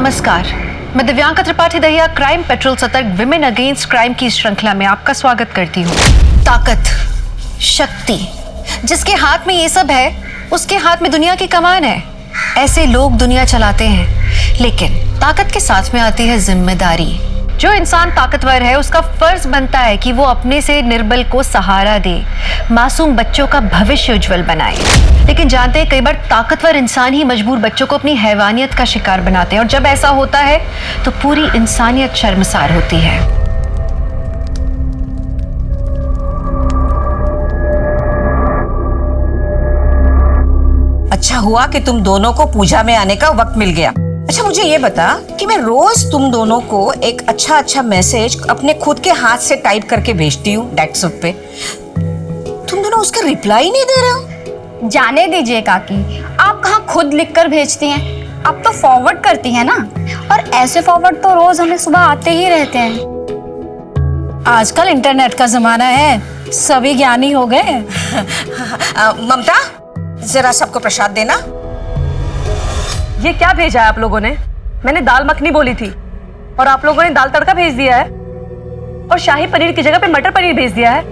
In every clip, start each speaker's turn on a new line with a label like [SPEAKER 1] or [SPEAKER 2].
[SPEAKER 1] नमस्कार, मैं Divyanka Tripathi Dahiya crime petrol सतर्क विमेन अगेंस्ट क्राइम की श्रृंखला में आपका स्वागत करती हूँ। ताकत, शक्ति, जिसके हाथ में ये सब है उसके हाथ में दुनिया की कमान है। ऐसे लोग दुनिया चलाते हैं, लेकिन ताकत के साथ में आती है जिम्मेदारी। जो इंसान ताकतवर है उसका फर्ज बनता है कि वो अपने से निर्बल को सहारा दे, मासूम बच्चों का भविष्य उज्जवल बनाए। लेकिन जानते हैं, कई बार ताकतवर इंसान ही मजबूर बच्चों को अपनी हैवानियत का शिकार बनाते हैं, और जब ऐसा होता है तो पूरी इंसानियत शर्मसार होती है।
[SPEAKER 2] अच्छा हुआ कि तुम दोनों को पूजा में आने का वक्त मिल गया। अच्छा मुझे ये बता कि मैं रोज तुम दोनों को एक अच्छा मैसेज अपने खुद के हाथ से टाइप करके भेजती हूँ व्हाट्सएप पे, तुम दोनों उसका रिप्लाई नहीं दे रहे हो।
[SPEAKER 3] जाने दीजिए काकी, आप कहाँ खुद लिखकर भेजती हैं, आप तो फॉरवर्ड करती हैं ना, और ऐसे फॉरवर्ड तो रोज हमें सुबह आते ही रहते हैं।
[SPEAKER 4] आजकल इंटरनेट का जमाना है, सभी ज्ञानी हो गए।
[SPEAKER 2] ममता जरा सबको प्रसाद देना।
[SPEAKER 5] ये क्या भेजा है आप लोगों ने? मैंने दाल मखनी बोली थी और आप लोगों ने दाल तड़का भेज दिया है, और शाही पनीर की जगह पे मटर पनीर भेज दिया है।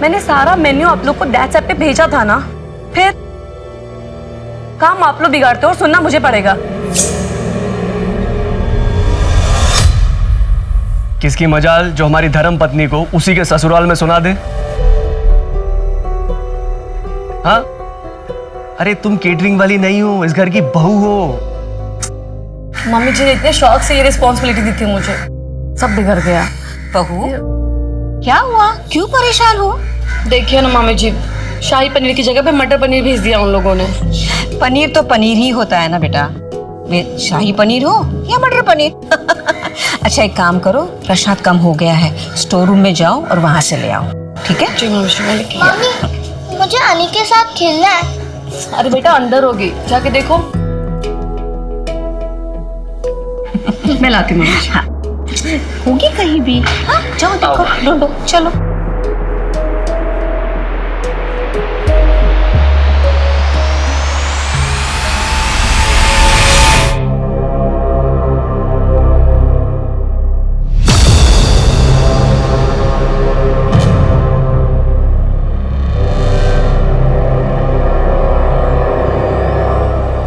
[SPEAKER 5] मैंने सारा मेन्यू आप लोग को व्हाट्सएप पे भेजा था ना, फिर काम आप लोग बिगाड़ते हो और सुनना मुझे पड़ेगा।
[SPEAKER 6] किसकी मजाल जो हमारी धर्म पत्नी को उसी के ससुराल में सुना दे। हाँ, अरे तुम केटरिंग वाली नहीं हो, इस घर की बहू हो।
[SPEAKER 5] मम्मी जी ने इतने शौक से ये रिस्पॉन्सिबिलिटी दी थी मुझे, सब बिगड़ गया।
[SPEAKER 2] बहू क्या हुआ, क्यों परेशान हो?
[SPEAKER 5] देखिए ना मामी जी, शाही पनीर की जगह पे मटर पनीर भेज दिया उन लोगों ने।
[SPEAKER 2] पनीर तो पनीर ही होता है ना बेटा, शाही पनीर हो या मटर पनीर। अच्छा एक काम करो, प्रसाद कम हो गया है, स्टोर रूम में जाओ और वहां से ले आओ, ठीक है?
[SPEAKER 5] जी
[SPEAKER 7] मम्मी, मुझे अनी के साथ खेलना है।
[SPEAKER 5] अरे बेटा अंदर होगी, जाके देखो। मैं लाती हूँ।
[SPEAKER 2] हाँ होगी कहीं भी। हाँ जाओ देखो, ढूंढो, चलो।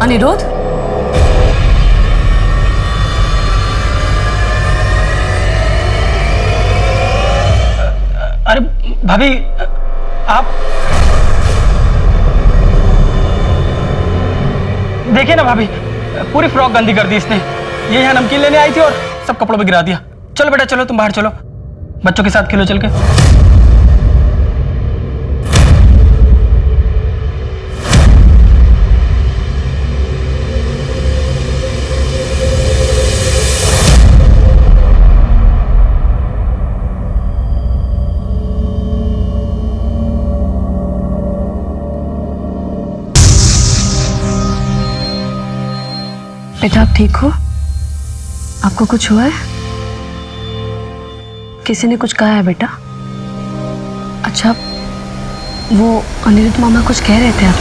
[SPEAKER 5] अनिरुद्ध,
[SPEAKER 6] अरे भाभी, आप देखिए ना भाभी, पूरी फ्रॉक गंदी कर दी इसने। ये यहाँ नमकीन लेने आई थी और सब कपड़ों पे गिरा दिया। चलो बेटा चलो, तुम बाहर चलो, बच्चों के साथ खेलो चल के।
[SPEAKER 5] बेटा आप ठीक हो? आपको कुछ हुआ है? किसी ने कुछ कहा है बेटा? अच्छा, वो अनिरुद्ध मामा कुछ कह रहे थे आप?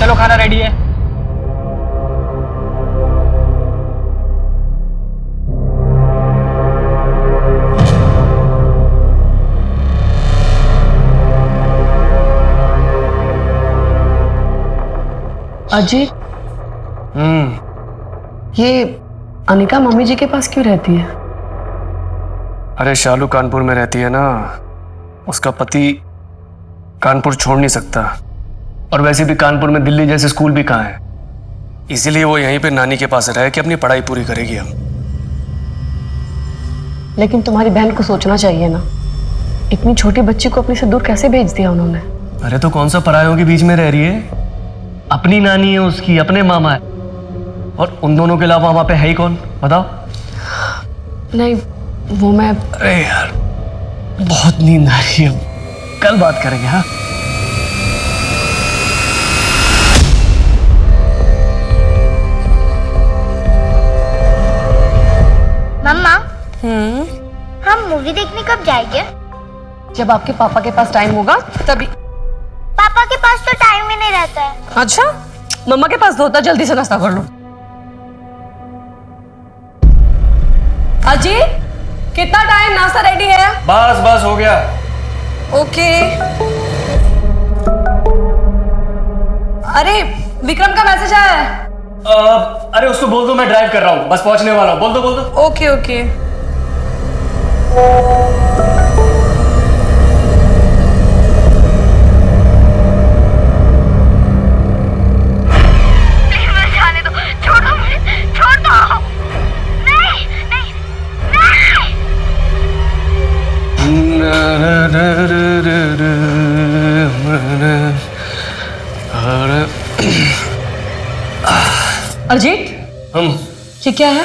[SPEAKER 6] चलो खाना रेडी है।
[SPEAKER 5] अजय, ये अनिका मम्मी जी के पास क्यों रहती है?
[SPEAKER 6] अरे शालू कानपुर में रहती है ना, उसका पति कानपुर छोड़ नहीं सकता, और वैसे भी कानपुर में दिल्ली जैसे स्कूल भी कहाँ है, इसीलिए वो यहीं पे नानी के पास रह के अपनी पढ़ाई पूरी करेगी। हम
[SPEAKER 5] लेकिन तुम्हारी बहन को सोचना चाहिए ना, इतनी छोटी बच्ची को अपने से दूर कैसे भेज दिया उन्होंने?
[SPEAKER 6] अरे तो कौन सा परायों के बीच में रह रही है? अपनी नानी है उसकी, अपने मामा है, और उन दोनों के अलावा वहां पे है ही कौन, बताओ?
[SPEAKER 5] नहीं वो मैं,
[SPEAKER 6] अरे यार बहुत नींद आ रही है, कल बात करेंगे। हाँ
[SPEAKER 7] मम्मा, हम मूवी देखने कब जाएंगे?
[SPEAKER 5] जब आपके पापा के पास टाइम होगा तभी।
[SPEAKER 7] पापा के पास तो टाइम ही नहीं रहता है।
[SPEAKER 5] अच्छा, मम्मा के पास तो होता, जल्दी से नाश्ता कर लो। अजीत, कितना टाइम, नाश्ता रेडी है?
[SPEAKER 6] बस बस हो गया।
[SPEAKER 5] ओके। अरे विक्रम का मैसेज आया है।
[SPEAKER 6] अरे उसको बोल दो मैं ड्राइव कर रहा हूँ, बस पहुंचने वाला हूँ। बोल दो।
[SPEAKER 5] Okay okay.
[SPEAKER 7] जाने दो, छोड़ो मुझे, छोड़ दो। नहीं नहीं
[SPEAKER 5] अजीत,
[SPEAKER 6] हम
[SPEAKER 5] ये क्या है?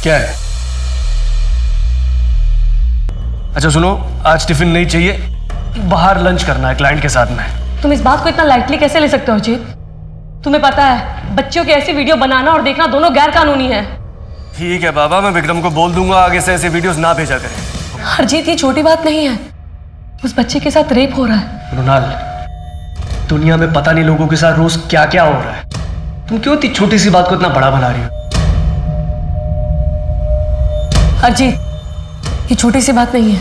[SPEAKER 6] क्या है? अच्छा सुनो, आज टिफिन नहीं चाहिए, बाहर लंच करना है क्लाइंट के साथ में।
[SPEAKER 5] तुम इस बात को इतना लाइटली कैसे ले सकते हो अजीत? तुम्हें पता है बच्चों की ऐसी वीडियो बनाना और देखना दोनों गैर कानूनी है।
[SPEAKER 6] ठीक है बाबा, मैं विक्रम को बोल दूंगा आगे से ऐसे वीडियोस ना भेजा करें।
[SPEAKER 5] अजीत, ये छोटी बात नहीं है, उस बच्चे के साथ रेप हो रहा है।
[SPEAKER 6] रुनाल, दुनिया में पता नहीं लोगों के साथ रोज क्या क्या हो रहा है, तुम क्यों इतनी छोटी सी बात को इतना बड़ा बना रही हो?
[SPEAKER 5] अजीत, ये छोटी सी बात नहीं है,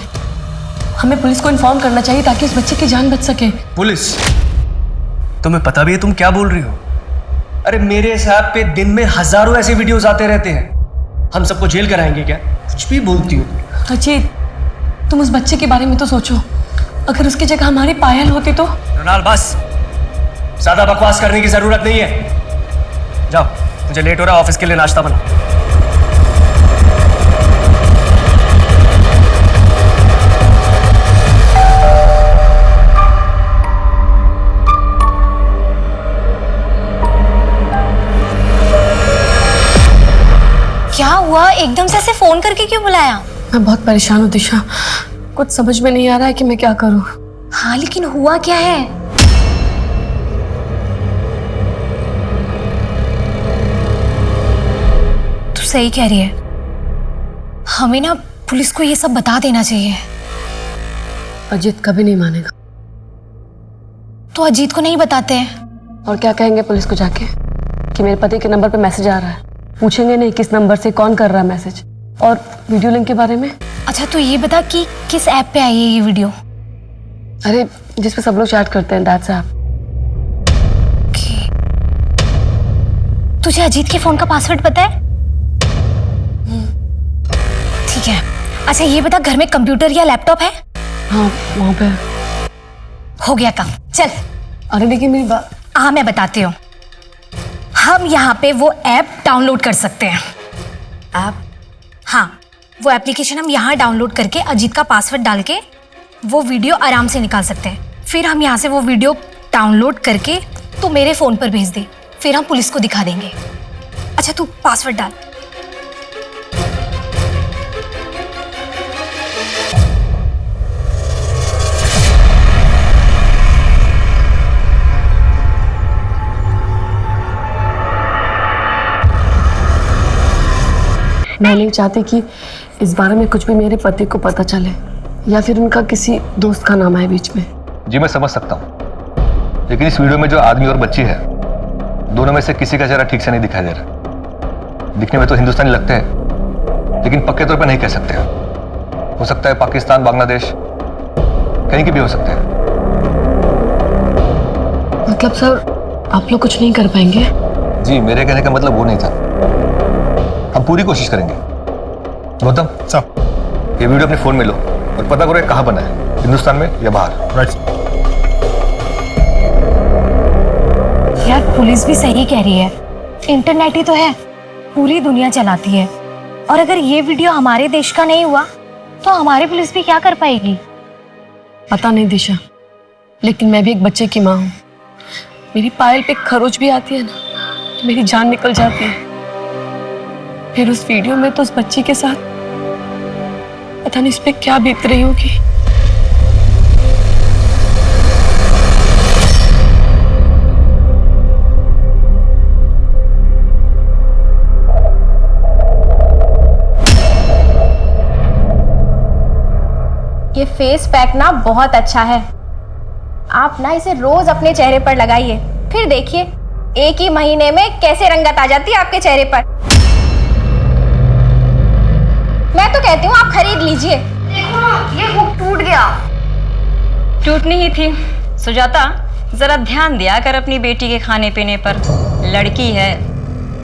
[SPEAKER 5] हमें पुलिस को इन्फॉर्म करना चाहिए ताकि उस बच्चे की जान बच सके।
[SPEAKER 6] पुलिस? तुम्हें पता भी है तुम क्या बोल रही हो? अरे मेरे हिसाब पे दिन में हजारों ऐसे वीडियोस आते रहते हैं, हम सबको जेल कराएंगे क्या? कुछ भी बोलती हो।
[SPEAKER 5] अजीत, तुम उस बच्चे के बारे में तो सोचो, अगर उसकी जगह हमारी पायल होती तो।
[SPEAKER 6] रुनाल बस, ज्यादा बकवास करने की जरूरत नहीं है। जाओ, मुझे लेट हो रहा है, ऑफिस के लिए नाश्ता बना।
[SPEAKER 1] क्या हुआ? एकदम से ऐसे फोन करके क्यों बुलाया?
[SPEAKER 5] मैं बहुत परेशान हूँ दिशा, कुछ समझ में नहीं आ रहा है कि मैं क्या करूँ।
[SPEAKER 1] हाँ लेकिन हुआ क्या है? तू सही कह रही है, हमें ना पुलिस को ये सब बता देना चाहिए।
[SPEAKER 5] अजीत कभी नहीं मानेगा।
[SPEAKER 1] तो अजीत को नहीं बताते हैं?
[SPEAKER 5] और क्या कहेंगे पुलिस को जाके कि मेरे पति के नंबर पे मैसेज आ रहा है? पूछेंगे नहीं किस नंबर से, कौन कर रहा है मैसेज, और वीडियो लिंक के बारे में।
[SPEAKER 1] अच्छा तो ये बता कि किस ऐप पे आई है ये वीडियो?
[SPEAKER 5] अरे जिस पे सब लोग चैट करते हैं, दैट्स ऐप।
[SPEAKER 1] तुझे अजीत के फोन का पासवर्ड पता है? ठीक है। अच्छा ये बता, घर में कंप्यूटर या लैपटॉप है?
[SPEAKER 5] हाँ वहाँ पे।
[SPEAKER 1] हो गया काम, चल।
[SPEAKER 5] अरे लेकिन मेरी बात।
[SPEAKER 1] हाँ मैं बताती हूँ, हम यहाँ पे वो ऐप डाउनलोड कर सकते हैं। ऐप? हाँ, वो एप्लीकेशन हम यहाँ डाउनलोड करके अजीत का पासवर्ड डाल के वो वीडियो आराम से निकाल सकते हैं। फिर हम यहाँ से वो वीडियो डाउनलोड करके तू मेरे फ़ोन पर भेज दे, फिर हम पुलिस को दिखा देंगे। अच्छा तू पासवर्ड डाल।
[SPEAKER 5] मैं नहीं चाहती कि इस बारे में कुछ भी मेरे पति को पता चले, या फिर उनका किसी दोस्त का नाम है बीच में।
[SPEAKER 8] जी मैं समझ सकता हूँ, लेकिन इस वीडियो में जो आदमी और बच्ची है, दोनों में से किसी का चेहरा ठीक से नहीं दिखाई दे रहा। दिखने में तो हिंदुस्तानी लगते हैं, लेकिन पक्के तौर पर नहीं कह सकते। हो सकता है पाकिस्तान, बांग्लादेश, कहीं की भी हो सकते हैं।
[SPEAKER 5] मतलब सर आप लोग कुछ नहीं कर पाएंगे?
[SPEAKER 8] जी मेरे कहने का मतलब वो नहीं था, हम पूरी कोशिश करेंगे। गौतम साहब, ये वीडियो अपने फोन में लो और पता करो ये कहाँ बना है, हिंदुस्तान में या बाहर। राइट।
[SPEAKER 1] यार पुलिस भी सही कह रही है, इंटरनेट ही तो है, पूरी दुनिया चलाती है। और अगर ये वीडियो हमारे देश का नहीं हुआ तो हमारी पुलिस भी क्या कर पाएगी?
[SPEAKER 5] पता नहीं दिशा, लेकिन मैं भी एक बच्चे की माँ हूँ। मेरी पायल पे खरोच भी आती है ना तो मेरी जान निकल जाती है। फिर उस वीडियो में तो उस बच्ची के साथ पता नहीं इस पे क्या बीत रही होगी।
[SPEAKER 3] ये फेस पैक ना बहुत अच्छा है, आप ना इसे रोज अपने चेहरे पर लगाइए, फिर देखिए एक ही महीने में कैसे रंगत आ जाती है आपके चेहरे पर। मैं कहती हूँ आप खरीद लीजिए।
[SPEAKER 7] देखो ना, ये हुक टूट गया।
[SPEAKER 9] टूटनी ही थी। सुजाता, जरा ध्यान दिया कर अपनी बेटी के खाने पीने पर। लड़की है,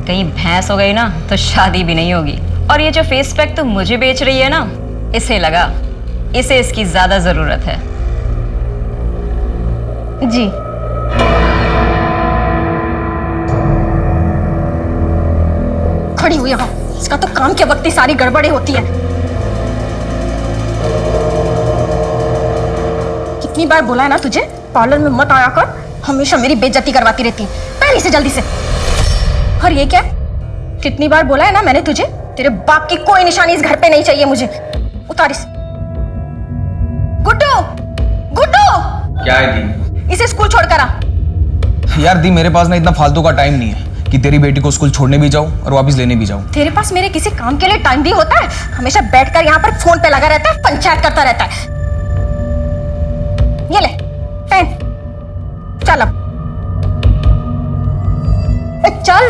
[SPEAKER 9] कहीं भैंस हो गई ना तो शादी भी नहीं होगी। और ये जो फेस पैक तुम मुझे बेच रही है ना, इसे लगा, इसे इसकी ज्यादा जरूरत है।
[SPEAKER 3] जी खड़ी हुई यहाँ, इसका तो काम के वक्त ही सारी गड़बड़े होती है। कितनी बार बोला है ना तुझे, पार्लर में मत आया कर, हमेशा मेरी बेइज्जती करवाती रहती है। पहले से जल्दी से। और ये क्या, कितनी बार बोला है ना मैंने तुझे, तेरे बाप की कोई निशानी इस घर पे नहीं चाहिए मुझे। उतार इसे। गुड्डू, गुड्डू,
[SPEAKER 10] क्या है दी?
[SPEAKER 3] इसे स्कूल छोड़ कर आ।
[SPEAKER 10] यार दी, मेरे पास ना इतना फालतू का टाइम नहीं है कि तेरी बेटी को स्कूल छोड़ने भी जाऊं और वापस लेने भी जाऊं।
[SPEAKER 3] तेरे पास मेरे किसी काम के लिए टाइम भी होता है? हमेशा बैठकर यहाँ पर फोन पे लगा रहता है, पंचायत करता रहता है। ये ले पेन, चल अब चल।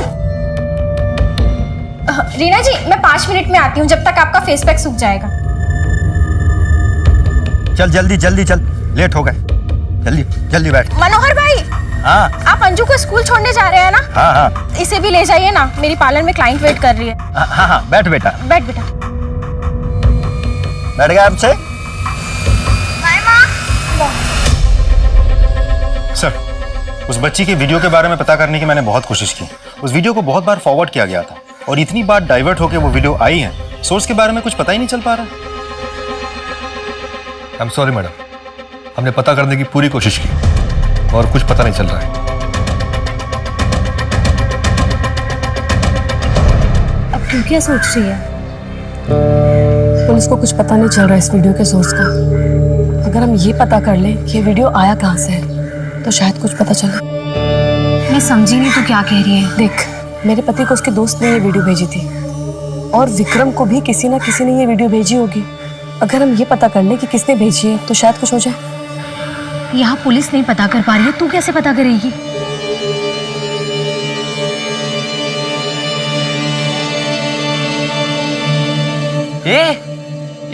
[SPEAKER 3] रीना जी, मैं 5 मिनट में आती हूँ, जब तक आपका फेस पैक सूख जाएगा।
[SPEAKER 8] चल जल्दी जल्दी चल, लेट हो गए। जल्दी जल्दी बैठ।
[SPEAKER 3] मनोहर भाई,
[SPEAKER 8] हाँ
[SPEAKER 3] आप अंजू को स्कूल छोड़ने जा रहे हैं ना?
[SPEAKER 8] हाँ हाँ
[SPEAKER 3] इसे भी ले जाइए ना, मेरी पार्लर में क्लाइंट वेट कर रही है।
[SPEAKER 8] हाँ हाँ, बैठ बेटा,
[SPEAKER 3] बैठ बेटा।
[SPEAKER 8] बैठ गया आपसे।
[SPEAKER 11] सर, उस बच्ची के वीडियो के बारे में पता करने की मैंने बहुत कोशिश की। उस वीडियो को बहुत बार फॉरवर्ड किया गया था और इतनी बार डाइवर्ट होकर वो वीडियो आई है, सोर्स के बारे में कुछ पता ही नहीं चल पा रहा।
[SPEAKER 8] आई एम सॉरी मैडम, हमने पता करने की पूरी कोशिश की और कुछ पता नहीं चल रहा है।
[SPEAKER 4] अब तू क्या सोच रही है? पुलिस को कुछ पता नहीं चल रहा इस वीडियो के सोर्स का। अगर हम ये पता कर लें कि ये वीडियो आया कहाँ से है तो शायद कुछ पता चले।
[SPEAKER 1] मैं समझी नहीं तू क्या कह रही है।
[SPEAKER 4] देख, मेरे पति को उसके दोस्त ने ये वीडियो भेजी थी और विक्रम को भी किसी ना किसी ने ये वीडियो भेजी होगी। अगर हम ये पता कर लें कि किसने भेजी है तो शायद कुछ हो जाए।
[SPEAKER 1] यहाँ पुलिस नहीं पता कर पा रही है, तू कैसे पता करेगी?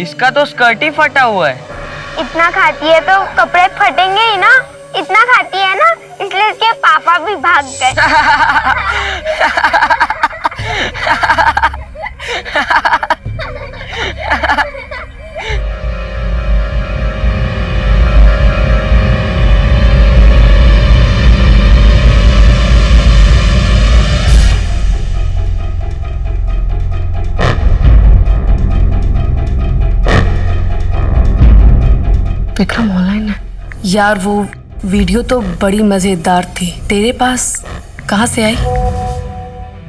[SPEAKER 12] इसका तो स्कर्ट ही फटा हुआ है।
[SPEAKER 7] इतना खाती है तो कपड़े फटेंगे ही ना। इतना खाती है ना, इसलिए इसके पापा भी भाग गए।
[SPEAKER 1] विक्रम ऑनलाइन है।
[SPEAKER 4] यार वो वीडियो तो बड़ी मजेदार थी, तेरे पास कहाँ से आई?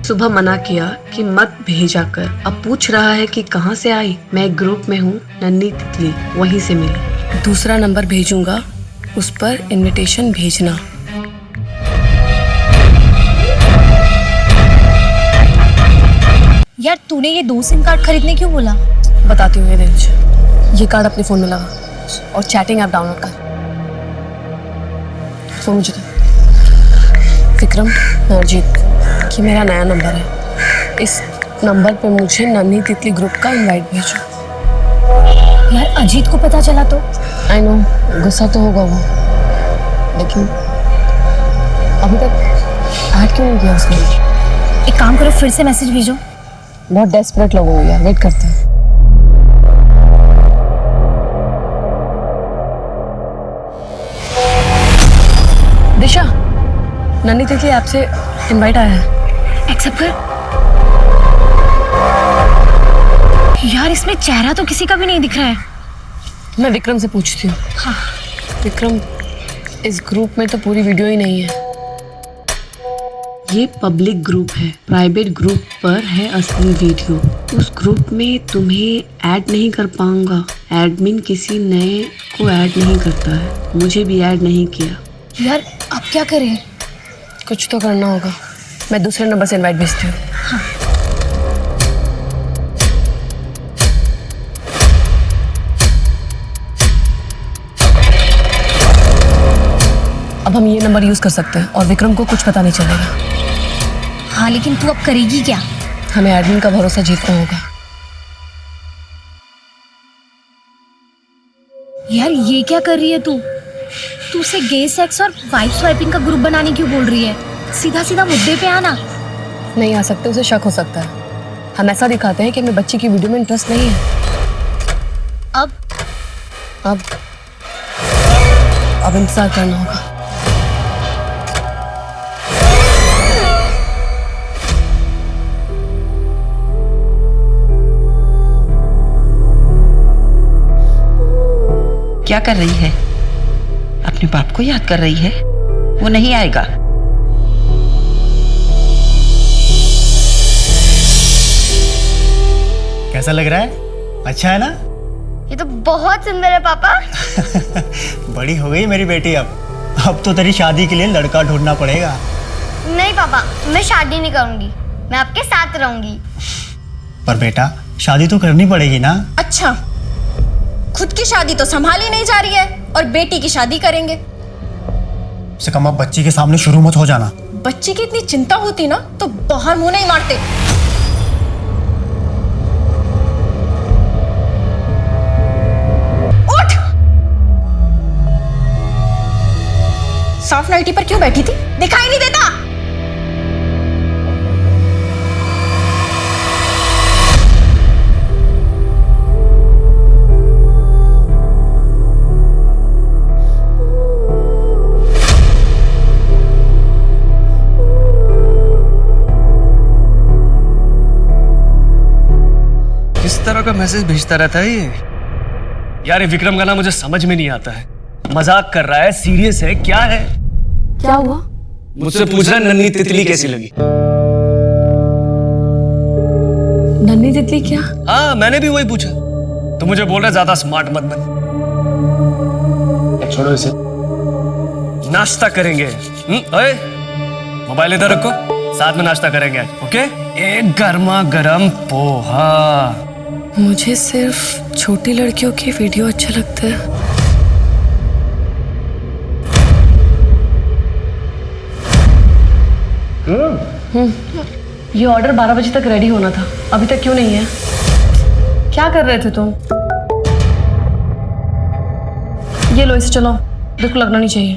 [SPEAKER 13] सुबह मना किया कि मत भेजा कर, अब पूछ रहा है कि कहाँ से आई। मैं एक ग्रुप में हूँ, नन्ही तितली, वहीं से मिली।
[SPEAKER 4] दूसरा नंबर भेजूंगा, उस पर इनविटेशन भेजना।
[SPEAKER 3] यार तूने ये 2 सिम कार्ड खरीदने क्यों बोला?
[SPEAKER 4] बताती हूँ, ये दे मुझे। ये कार्ड अपने फोन में लगा और चैटिंग ऐप डाउनलोड कर। फोन मुझे दे। विक्रम, अर्जित, कि मेरा नया नंबर है, इस नंबर पे मुझे नन्ही तितली ग्रुप का इनवाइट भेजो।
[SPEAKER 3] यार अजीत को पता चला तो?
[SPEAKER 4] आई नो, गुस्सा तो होगा वो, लेकिन अभी तक ऐड क्यों नहीं किया उसने?
[SPEAKER 3] एक काम करो, फिर से मैसेज भेजो।
[SPEAKER 4] बहुत डेस्परेट लोग होंगे यार, वेट करते हैं। दिशा, नन्ही तितली ऐप से इनवाइट आया है,
[SPEAKER 1] एक्सेप्ट कर। यार इसमें चेहरा तो किसी का भी नहीं दिख रहा है।
[SPEAKER 4] मैं विक्रम से पूछती हूँ।
[SPEAKER 1] हाँ।
[SPEAKER 4] विक्रम, इस ग्रुप में तो पूरी वीडियो ही नहीं है।
[SPEAKER 13] ये पब्लिक ग्रुप है, प्राइवेट ग्रुप पर है असली वीडियो। उस ग्रुप में तुम्हें ऐड नहीं कर पाऊंगा। एडमिन किसी नए को ऐड नहीं करता है, मुझे भी ऐड नहीं किया।
[SPEAKER 3] यार अब क्या करें?
[SPEAKER 4] कुछ तो करना होगा। मैं दूसरे नंबर से इनवाइट भेजती हूँ।
[SPEAKER 3] हाँ।
[SPEAKER 4] अब हम ये नंबर यूज कर सकते हैं और विक्रम को कुछ पता नहीं चलेगा।
[SPEAKER 3] हाँ, लेकिन तू अब करेगी क्या?
[SPEAKER 4] हमें एडमिन का भरोसा जीतना होगा।
[SPEAKER 3] यार ये क्या कर रही है तू? तू उसे गे सेक्स और वाइफ स्वाइपिंग का ग्रुप बनाने क्यों बोल रही है? सीधा सीधा मुद्दे पे आना।
[SPEAKER 4] नहीं आ सकते, उसे शक हो सकता है। हम ऐसा दिखाते हैं कि हमें बच्ची की वीडियो में इंटरेस्ट नहीं है। अब इंतजार करना होगा।
[SPEAKER 2] क्या कर रही है? अपने बाप को याद कर रही है? वो नहीं आएगा।
[SPEAKER 14] कैसा लग रहा है? अच्छा है ना?
[SPEAKER 7] ये तो बहुत सुंदर है पापा।
[SPEAKER 14] बड़ी हो गई मेरी बेटी अब तो तेरी शादी के लिए लड़का ढूंढना पड़ेगा।
[SPEAKER 7] नहीं पापा, मैं शादी नहीं करूंगी, मैं आपके साथ रहूंगी।
[SPEAKER 14] पर बेटा शादी तो करनी पड़ेगी ना।
[SPEAKER 3] अच्छा, खुद की शादी तो संभाली नहीं जा रही है और बेटी की शादी करेंगे।
[SPEAKER 14] से कम अब बच्ची के सामने शुरू मत हो जाना।
[SPEAKER 3] बच्ची की इतनी चिंता होती ना तो बाहर मुंह नहीं मारते। उठ! साफ नाइटी पर क्यों बैठी थी? दिखाई नहीं देता?
[SPEAKER 6] किस तरह का मैसेज भेजता रहता है ये? यार ये विक्रम का ना मुझे समझ में नहीं आता है। मजाक कर रहा है, सीरियस है, क्या है?
[SPEAKER 4] क्या हुआ?
[SPEAKER 6] मुझसे पूछ रहा है नन्ही तितली कैसी लगी?
[SPEAKER 4] नन्ही तितली क्या?
[SPEAKER 6] हाँ मैंने भी वही पूछा। तो मुझे बोल रहा है ज्यादा स्मार्ट मत बन। छोड़ो इसे, नाश्ता करेंगे। ओए मोबाइल इधर रखो, साथ में नाश्ता करेंगे आज, ओके? एक गर्मा गर्म पोहा।
[SPEAKER 4] मुझे सिर्फ छोटी लड़कियों की वीडियो अच्छा लगता है। ये ऑर्डर 12 बजे तक रेडी होना था, अभी तक क्यों नहीं है? क्या कर रहे थे तुम? ये लो, इसे चलाओ, बिल्कुल लगना नहीं चाहिए।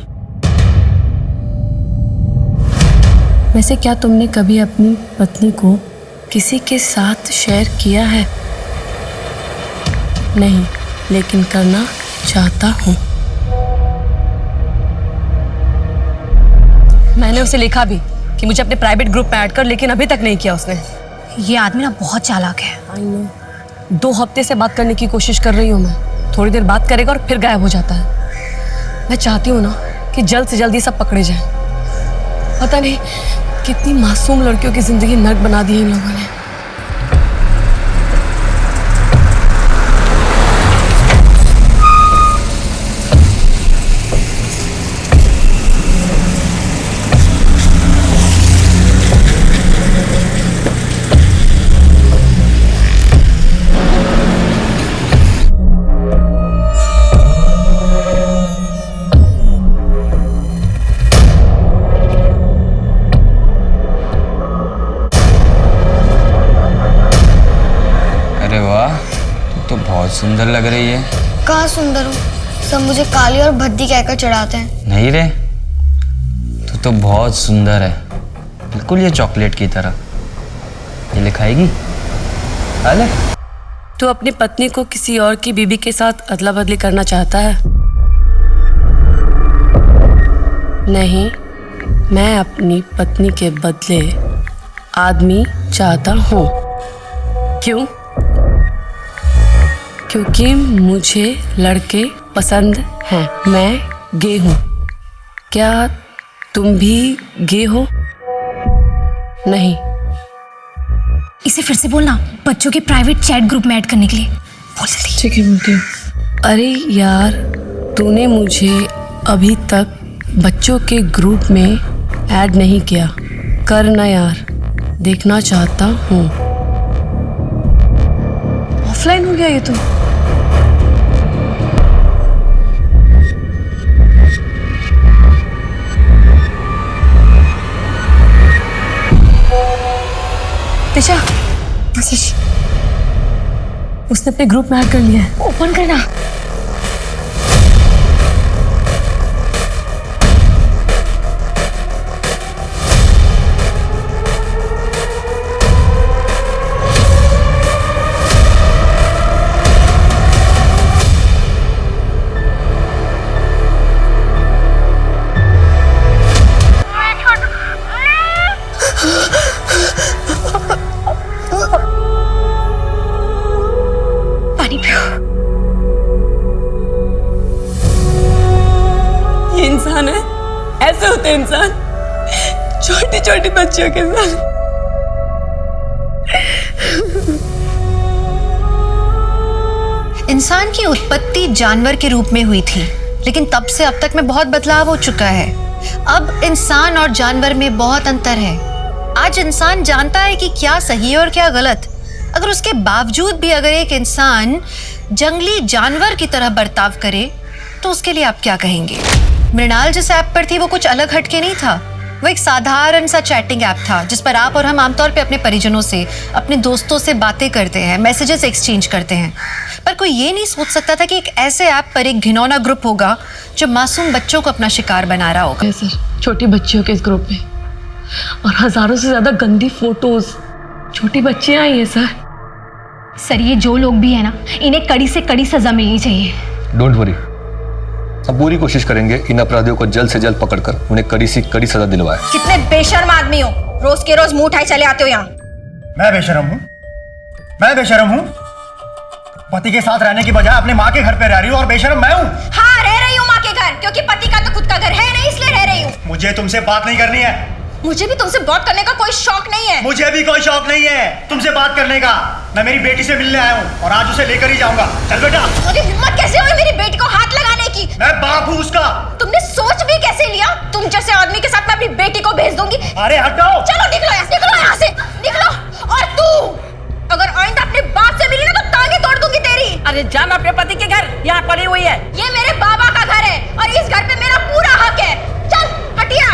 [SPEAKER 4] वैसे क्या तुमने कभी अपनी पत्नी को किसी के साथ शेयर किया है? नहीं, लेकिन करना चाहता हूँ। मैंने उसे लिखा भी कि मुझे अपने प्राइवेट ग्रुप में ऐड कर, लेकिन अभी तक नहीं किया उसने।
[SPEAKER 3] ये आदमी ना बहुत चालाक है।
[SPEAKER 4] I know. 2 हफ्ते से बात करने की कोशिश कर रही हूँ मैं। थोड़ी देर बात करेगा और फिर गायब हो जाता है। मैं चाहती हूँ ना कि जल्द से जल्द ये सब पकड़े जाए। पता नहीं कितनी मासूम लड़कियों की जिंदगी नर्क बना दी है इन लोगों ने।
[SPEAKER 15] सुंदर लग रही है।
[SPEAKER 7] कहाँ सुंदर हूँ? सब मुझे काली और भद्दी कहकर चढ़ाते हैं।
[SPEAKER 15] नहीं रे, तू तो बहुत सुंदर है, बिल्कुल ये चॉकलेट की तरह। ये लिखाएगी? अरे
[SPEAKER 4] तू अपनी पत्नी को किसी और की बीबी के साथ अदला बदली करना चाहता है? नहीं, मैं अपनी पत्नी के बदले आदमी चाहता हूँ। क्यों? क्योंकि मुझे लड़के पसंद हैं। मैं गे हूँ। क्या तुम भी गे हो? नहीं।
[SPEAKER 3] इसे फिर से बोलना, बच्चों के प्राइवेट चैट ग्रुप में ऐड करने के लिए। बोल जल्दी।
[SPEAKER 4] ठीक है, बोलती हूँ। अरे यार, तूने मुझे अभी तक बच्चों के ग्रुप में ऐड नहीं किया। करना यार, देखना चाहता हूँ। ऑफलाइन हो गया ये तो। दिशा, उसने अपने ग्रुप में ऐड कर लिया है।
[SPEAKER 3] ओपन करना।
[SPEAKER 4] इंसान छोटी छोटी बच्चियों के साथ।
[SPEAKER 1] इंसान की उत्पत्ति जानवर के रूप में हुई थी, लेकिन तब से अब तक में बहुत बदलाव हो चुका है। अब इंसान और जानवर में बहुत अंतर है। आज इंसान जानता है कि क्या सही है और क्या गलत। अगर उसके बावजूद भी अगर एक इंसान जंगली जानवर की तरह बर्ताव करे तो उसके लिए आप क्या कहेंगे? मृणाल जिस ऐप पर थी वो कुछ अलग हटके नहीं था। वो एक साधारण सा चैटिंग ऐप था जिस पर आप और हम आमतौर पे अपने परिजनों से, अपने दोस्तों से बातें करते हैं, मैसेजेस एक्सचेंज करते हैं। पर कोई ये नहीं सोच सकता था कि एक ऐसे ऐप पर एक घिनौना ग्रुप होगा जो मासूम बच्चों को अपना शिकार बना रहा होगा।
[SPEAKER 4] सर, छोटी बच्चियों के इस ग्रुप में और हजारों से ज्यादा गंदी फोटोज छोटी बच्चियां आई हैं
[SPEAKER 3] सर, ये जो लोग भी है ना, इन्हें कड़ी से कड़ी सजा मिलनी चाहिए।
[SPEAKER 8] डोंट वरी, हम पूरी कोशिश करेंगे इन अपराधियों को जल्द से जल्द पकड़कर उन्हें कड़ी से कड़ी सजा दिलवाए।
[SPEAKER 3] कितने बेशर्म आदमी हो, रोज के रोज मुंह उठाए चले आते हो यहाँ।
[SPEAKER 14] मैं बेशर्म हूँ? मैं बेशर्म हूँ? पति के साथ रहने की बजाय अपने माँ के घर पे रह रही हूँ और बेशर्म मैं हूँ।
[SPEAKER 3] हाँ, रह रही हूँ माँ के घर, क्योंकि पति का तो खुद का घर है नहीं, इसलिए रह रही हूँ।
[SPEAKER 14] मुझे तुमसे बात नहीं करनी है।
[SPEAKER 3] मुझे भी तुमसे बात करने का कोई शौक नहीं है।
[SPEAKER 14] मुझे भी कोई शौक नहीं है तुमसे बात करने का। मैं मेरी बेटी से मिलने आया हूँ और आज उसे लेकर ही जाऊंगा। चल बेटा।
[SPEAKER 3] मुझे हिम्मत कैसे हुई मेरी बेटी को हाथ लगाने की?
[SPEAKER 14] मैं बाप हूँ उसका।
[SPEAKER 3] तुमने सोच भी कैसे लिया? तुम जैसे आदमी के साथ मैं अपनी बेटी को भेज दूंगी।
[SPEAKER 14] अरे हटो।
[SPEAKER 3] चलो निकलो यहाँ से, निकलो। और तू अगर आइंदा अपने बाप से मिली ना तो टांगे तोड़ दूंगी तेरी।
[SPEAKER 2] अरे जा, मैं अपने पति के घर यहाँ पड़ी हुई है।
[SPEAKER 3] ये मेरे बाबा का घर है और इस घर पे मेरा पूरा हक है। चल हटिया।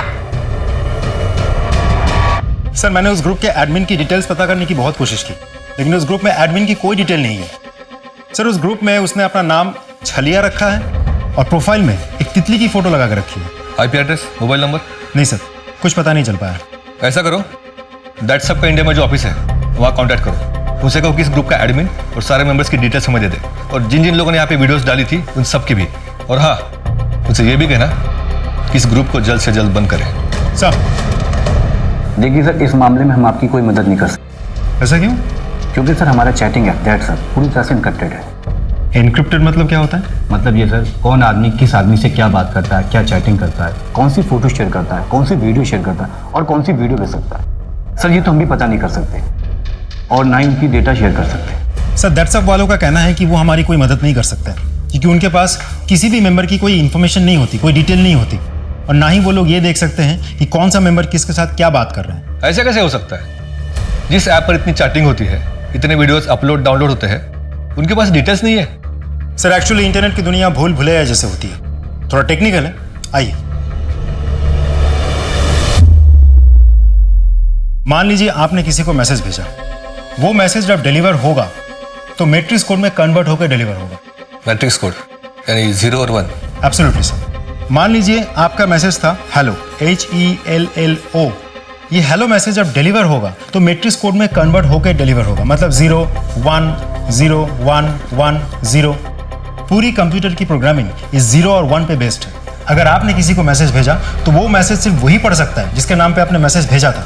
[SPEAKER 11] सर, मैंने उस ग्रुप के एडमिन की डिटेल्स पता करने की बहुत कोशिश की, लेकिन उस ग्रुप में एडमिन की कोई डिटेल नहीं है। सर, उस ग्रुप में उसने अपना नाम छलिया रखा है और प्रोफाइल में एक तितली की फोटो लगा कर रखी है।
[SPEAKER 8] IP address, mobile number?
[SPEAKER 11] नहीं सर, कुछ पता नहीं चल पाया।
[SPEAKER 8] ऐसा करो, दैट्सअप का इंडिया में जो ऑफिस है वहाँ कॉन्टैक्ट करो। उनसे कहो कि इस ग्रुप का एडमिन और सारे मेंबर्स की डिटेल्स हमें दे दे, और जिन जिन लोगों ने यहाँ पे वीडियोस डाली थी उन सब की भी। और हाँ, उनसे ये भी कहना कि इस ग्रुप को जल्द से जल्द बंद करें।
[SPEAKER 11] सर
[SPEAKER 16] देखिए सर, इस मामले में हम आपकी कोई मदद नहीं कर सकते।
[SPEAKER 11] ऐसा क्यों?
[SPEAKER 16] क्योंकि सर हमारा चैटिंग ऐप दैट सर पूरी तरह से इनक्रिप्टेड है।
[SPEAKER 11] इनक्रिप्टेड मतलब क्या होता है?
[SPEAKER 16] मतलब ये सर, कौन आदमी किस आदमी से क्या बात करता है, क्या चैटिंग करता है, कौन सी फोटो शेयर करता है, कौन सी वीडियो शेयर करता है और कौन सी वीडियो भेज सकता है, सर ये तो हम भी पता नहीं कर सकते और ना ही उनकी डेटा शेयर कर सकते।
[SPEAKER 11] सर, दैट्सअप वालों का कहना है कि वो हमारी कोई मदद नहीं कर सकते क्योंकि उनके पास किसी भी मेंबर की कोई इन्फॉर्मेशन नहीं होती, कोई डिटेल नहीं होती, और ना ही वो लोग ये देख सकते हैं कि कौन सा मेंबर किसके साथ क्या बात कर रहे हैं।
[SPEAKER 8] ऐसा कैसे हो सकता है? जिस ऐप पर इतनी चैटिंग होती है, इतने वीडियोस अपलोड डाउनलोड होते हैं, उनके पास डिटेल्स नहीं है।
[SPEAKER 11] सर, एक्चुअली इंटरनेट की दुनिया भूल भुलैया जैसे होती है, थोड़ा टेक्निकल है। आइए, मान लीजिए आपने किसी को मैसेज भेजा, वो मैसेज जब डिलीवर होगा तो मैट्रिक्स कोड में कन्वर्ट होकर डिलीवर होगा।
[SPEAKER 8] मैट्रिक्स कोड यानी 0 और 1?
[SPEAKER 11] Absolutely sir. मान लीजिए आपका मैसेज था हेलो, HELLO। ये हेलो मैसेज जब डिलीवर होगा तो मैट्रिक्स कोड में कन्वर्ट होकर डिलीवर होगा, मतलब 0 1 0 1 1 0। पूरी कंप्यूटर की प्रोग्रामिंग इस 0 और 1 पे बेस्ड है। अगर आपने किसी को मैसेज भेजा तो वो मैसेज सिर्फ वही पढ़ सकता है जिसके नाम पे आपने मैसेज भेजा था,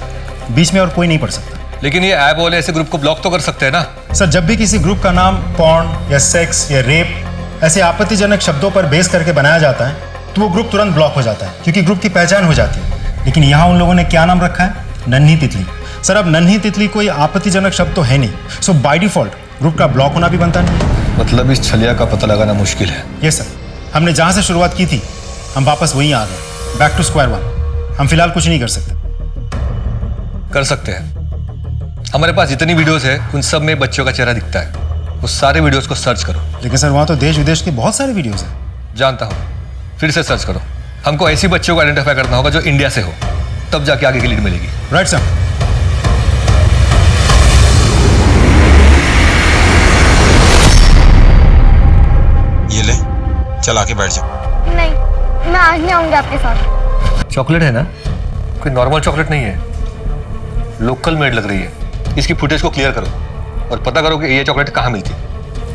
[SPEAKER 11] बीच में और कोई नहीं पढ़ सकता।
[SPEAKER 8] लेकिन ये ऐप वाले ऐसे ग्रुप को ब्लॉक तो कर सकते हैं ना?
[SPEAKER 11] सर, जब भी किसी ग्रुप का नाम पॉर्न या सेक्स या रेप ऐसे आपत्तिजनक शब्दों पर बेस करके बनाया जाता है तो वो ग्रुप तुरंत ब्लॉक हो जाता है क्योंकि ग्रुप की पहचान हो जाती है। लेकिन यहाँ उन लोगों ने क्या नाम रखा है? नन्ही तितली। सर, अब नन्ही तितली कोई आपत्तिजनक शब्द तो है नहीं, सो बाय डिफॉल्ट ग्रुप का ब्लॉक होना भी बनता नहीं।
[SPEAKER 8] मतलब इस छलिया का पता लगाना मुश्किल है।
[SPEAKER 11] यस सर, हमने जहाँ से शुरुआत की थी हम वापस वहीं आ गए, बैक टू स्क्वायर वन। हम फिलहाल कुछ नहीं कर सकते।
[SPEAKER 8] कर सकते हैं। हमारे पास जितनी वीडियोस है उन सब में बच्चों का चेहरा दिखता है। उस सारे वीडियोस को सर्च करो।
[SPEAKER 11] लेकिन सर, वहाँ तो देश विदेश के बहुत सारे वीडियोस हैं।
[SPEAKER 8] जानता हूँ, फिर से सर्च करो। हमको ऐसी बच्चों को आइडेंटिफाई करना होगा जो इंडिया से हो, तब जाके आगे की लीड मिलेगी।
[SPEAKER 11] Right sir.
[SPEAKER 17] ये ले, चल आके बैठ जा।
[SPEAKER 7] नहीं, मैं आज नहीं आऊंगी आपके साथ।
[SPEAKER 8] चॉकलेट है ना? कोई नॉर्मल चॉकलेट नहीं है, लोकल मेड लग रही है। इसकी फुटेज को क्लियर करो और पता करो कि ये चॉकलेट कहाँ मिलती है।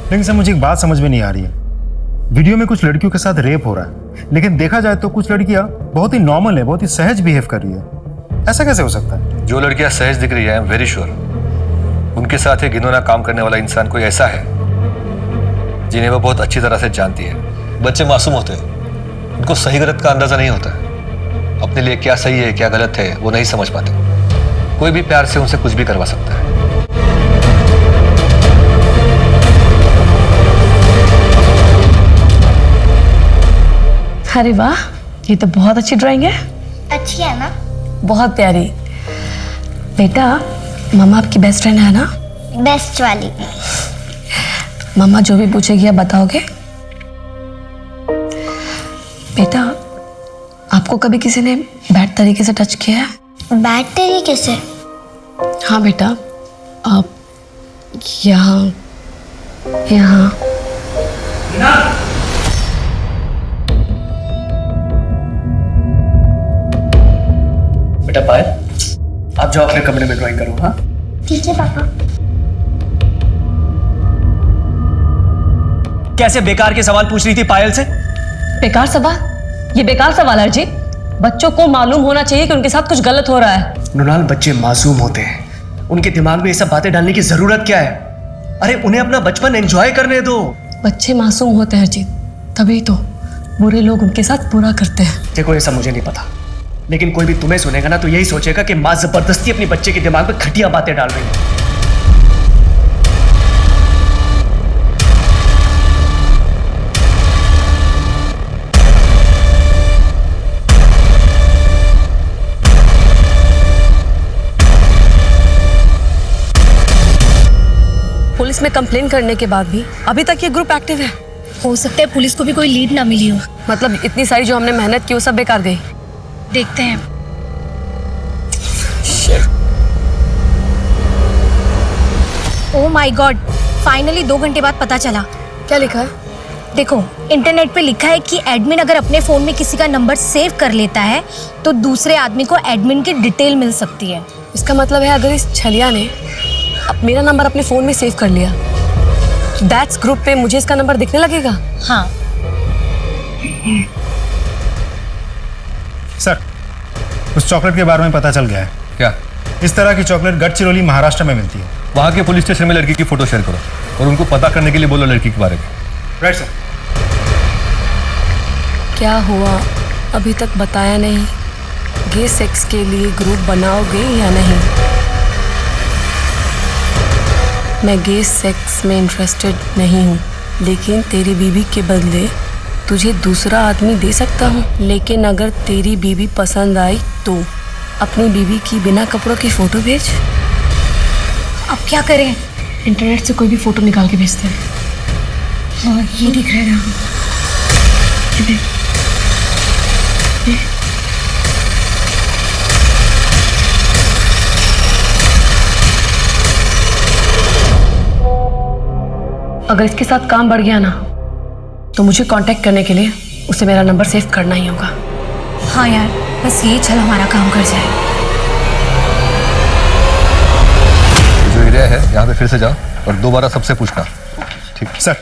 [SPEAKER 11] लेकिन सर, मुझे एक बात समझ में नहीं आ रही है। वीडियो में कुछ लड़कियों के साथ रेप हो रहा है, लेकिन देखा जाए तो कुछ लड़कियां बहुत ही नॉर्मल है, बहुत ही सहज बिहेव कर रही है। ऐसा कैसे हो सकता है?
[SPEAKER 8] जो लड़कियां सहज दिख रही है, आई एम वेरी श्योर उनके साथ एक घिनौना काम करने वाला इंसान कोई ऐसा है जिन्हें वो बहुत अच्छी तरह से जानती है। बच्चे मासूम होते हैं, उनको सही गलत का अंदाजा नहीं होता है, अपने लिए क्या सही है क्या गलत है वो नहीं समझ पाते। कोई भी प्यार से उनसे कुछ भी करवा सकता है।
[SPEAKER 4] अरे वाह, ये तो बहुत अच्छी ड्राइंग है।
[SPEAKER 7] अच्छी है ना?
[SPEAKER 4] बहुत प्यारी। बेटा, मम्मा आपकी बेस्ट फ्रेंड है ना?
[SPEAKER 7] बेस्ट वाली।
[SPEAKER 4] मम्मा जो भी पूछेगी आप बताओगे? बेटा, आपको कभी किसी ने बैड तरीके से टच किया है?
[SPEAKER 7] बैड तरीके से?
[SPEAKER 4] हाँ बेटा, आप यहाँ यहाँ
[SPEAKER 6] बेटा पायल, आप जाओ अपने कमरे में ड्राइंग करो। हाँ
[SPEAKER 7] ठीक है पापा।
[SPEAKER 6] कैसे बेकार के सवाल पूछ रही थी पायल से?
[SPEAKER 5] बेकार सवाल? ये बेकार सवाल है जी। बच्चों को मालूम होना चाहिए कि उनके साथ कुछ गलत हो रहा है।
[SPEAKER 6] मृणाल, बच्चे मासूम होते हैं, उनके दिमाग में ये सब बातें डालने की जरूरत क्या है? अरे उन्हें अपना बचपन एंजॉय करने दो।
[SPEAKER 4] बच्चे मासूम होते हैं अजीत, तभी तो बुरे लोग उनके साथ बुरा करते हैं।
[SPEAKER 6] देखो ये सब मुझे नहीं पता, लेकिन कोई भी तुम्हें सुनेगा ना तो यही सोचेगा कि माँ जबरदस्ती अपने बच्चे के दिमाग में घटिया बातें डाल रही है।
[SPEAKER 4] पुलिस में कंप्लेन करने के बाद भी अभी तक ये ग्रुप एक्टिव है।
[SPEAKER 1] हो सकता है पुलिस को भी कोई लीड ना मिली हो।
[SPEAKER 4] मतलब इतनी सारी जो हमने मेहनत की वो सब बेकार गई।
[SPEAKER 1] देखते हैं। ओह माय गॉड, फाइनली 2 घंटे बाद पता चला।
[SPEAKER 4] क्या लिखा है?
[SPEAKER 1] देखो, इंटरनेट पे लिखा है कि एडमिन अगर अपने फोन में किसी का नंबर सेव कर लेता है तो दूसरे आदमी को एडमिन की डिटेल मिल सकती है।
[SPEAKER 4] इसका मतलब है अगर इस छलिया ने मेरा नंबर अपने फोन में सेव कर लिया, दैट्स ग्रुप पे मुझे इसका नंबर दिखने लगेगा।
[SPEAKER 1] हाँ
[SPEAKER 11] सर, उस चॉकलेट के बारे में पता चल गया है।
[SPEAKER 8] क्या?
[SPEAKER 11] इस तरह की चॉकलेट गढ़चिरौली महाराष्ट्र में मिलती है।
[SPEAKER 8] वहाँ के पुलिस स्टेशन में लड़की की फोटो शेयर करो और उनको पता करने के लिए बोलो लड़की के बारे में।
[SPEAKER 11] Right sir.
[SPEAKER 4] क्या हुआ अभी तक बताया नहीं? गे सेक्स के लिए ग्रुप बनाओगे या नहीं? मैं गे सेक्स में इंटरेस्टेड नहीं हूँ, लेकिन तेरी बीवी के बदले तुझे दूसरा आदमी दे सकता हूँ। लेकिन अगर तेरी बीवी पसंद आई तो अपनी बीवी की बिना कपड़ों की फोटो भेज।
[SPEAKER 1] अब क्या करें?
[SPEAKER 4] इंटरनेट से कोई भी फोटो निकाल के भेजते हैं।
[SPEAKER 1] हाँ, ये दिख रहा है।
[SPEAKER 4] अगर इसके साथ काम बढ़ गया ना तो मुझे कांटेक्ट करने के लिए उसे मेरा नंबर सेव करना ही होगा।
[SPEAKER 1] हाँ यार, बस ये चल हमारा काम कर जाए।
[SPEAKER 8] जो एरिया है यहाँ पे फिर से जाओ और दोबारा सबसे पूछना। ठीक
[SPEAKER 11] सर,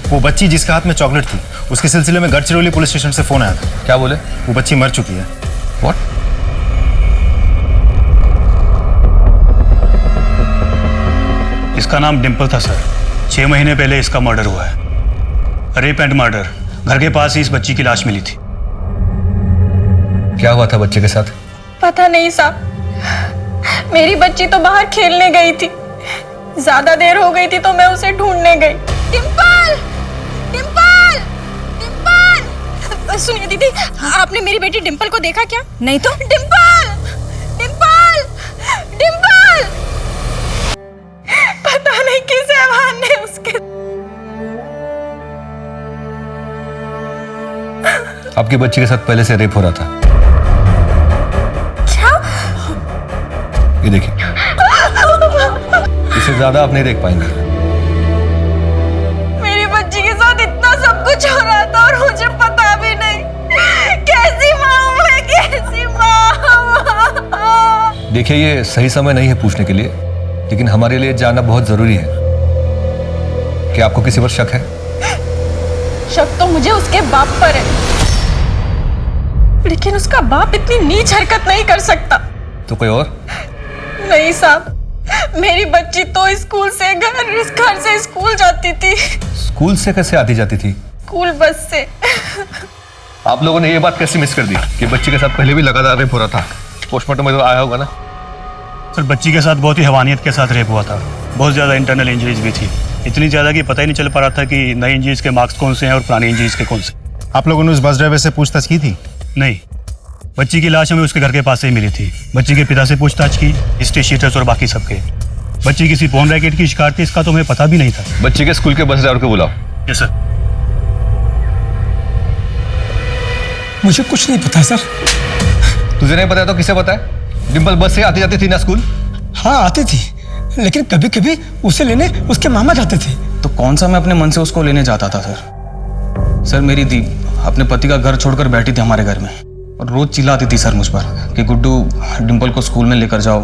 [SPEAKER 11] वो बच्ची जिसके हाथ में चॉकलेट थी उसके सिलसिले में गढ़चिरौली पुलिस स्टेशन से फोन आया था।
[SPEAKER 8] क्या बोले?
[SPEAKER 11] वो बच्ची मर चुकी है।
[SPEAKER 8] व्हाट?
[SPEAKER 18] इसका नाम डिम्पल था सर। 6 महीने पहले इसका मर्डर हुआ है। Rape and murder. घर के पास ही इस बच्ची की लाश मिली थी।
[SPEAKER 8] क्या हुआ था बच्चे के साथ?
[SPEAKER 3] पता नहीं साहब, मेरी बच्ची तो बाहर खेलने गई थी। ज्यादा देर हो गई थी तो मैं उसे ढूंढने गई। डिम्पल, डिम्पल, डिम्पल। सुनिए दीदी, आपने मेरी बेटी डिम्पल को देखा क्या?
[SPEAKER 1] नहीं तो।
[SPEAKER 3] डिम्पल, डिम्पल, डिम्पल। पता नहीं किस हैवान ने उसके।
[SPEAKER 8] आपकी बच्ची के साथ पहले से रेप हो रहा था।
[SPEAKER 3] क्या?
[SPEAKER 8] ये देखिए, इससे ज्यादा आप नहीं देख पाएंगे।
[SPEAKER 3] मेरी बच्ची के साथ इतना सब कुछ हो रहा था और मुझे पता भी नहीं। कैसी माँ मैं, कैसी माँ।
[SPEAKER 8] देखिए, ये सही समय नहीं है पूछने के लिए, लेकिन हमारे लिए जानना बहुत जरूरी है। क्या आपको किसी पर शक है?
[SPEAKER 3] शक तो मुझे उसके बाप पर है, लेकिन उसका बाप इतनी नीच हरकत नहीं कर सकता।
[SPEAKER 8] तो कोई और?
[SPEAKER 3] नहीं साहब, मेरी बच्ची तो स्कूल से घर से स्कूल जाती थी।
[SPEAKER 8] स्कूल से कैसे आती जाती थी?
[SPEAKER 3] स्कूल बस से।
[SPEAKER 8] आप लोगों ने ये बात कैसे मिस कर दी कि बच्ची के साथ पहले भी लगातार रेप हो रहा था? पोस्टमार्टम में तो आया होगा ना?
[SPEAKER 18] सर बच्ची के साथ बहुत ही हैवानियत के साथ रेप हुआ था। बहुत ज़्यादा इंटरनल इंजरीज भी थी, इतनी ज़्यादा कि पता ही नहीं चल पा रहा था कि नई इंजरीज के मार्क्स कौन से हैं और पुरानी इंजरीज के कौन से।
[SPEAKER 11] आप लोगों ने उस बस ड्राइवर से पूछताछ की थी?
[SPEAKER 18] नहीं, बच्ची की लाश हमें उसके घर के पास से ही मिली थी। बच्ची के पिता से पूछताछ की, हिस्ट्री शीटर्स और बाकी सबके। बच्ची किसी फोन रैकेट की शिकार थी, इसका तो हमें पता भी नहीं था।
[SPEAKER 8] बच्ची के स्कूल के बस ड्राइवर को बुलाओ।
[SPEAKER 18] Yes sir.
[SPEAKER 10] मुझे कुछ नहीं पता सर।
[SPEAKER 8] तुझे नहीं पता तो किसे पता है? डिम्पल बस से आती जाती थी ना स्कूल?
[SPEAKER 10] हाँ आती थी, लेकिन कभी कभी उसे लेने उसके मामा जाते थे।
[SPEAKER 15] तो कौन सा मैं अपने मन से उसको लेने जाता था सर? सर मेरी दी अपने पति का घर छोड़कर बैठी थी हमारे घर में और रोज चिल्लाती थी सर मुझ पर कि गुड्डू डिम्पल को स्कूल में लेकर जाओ,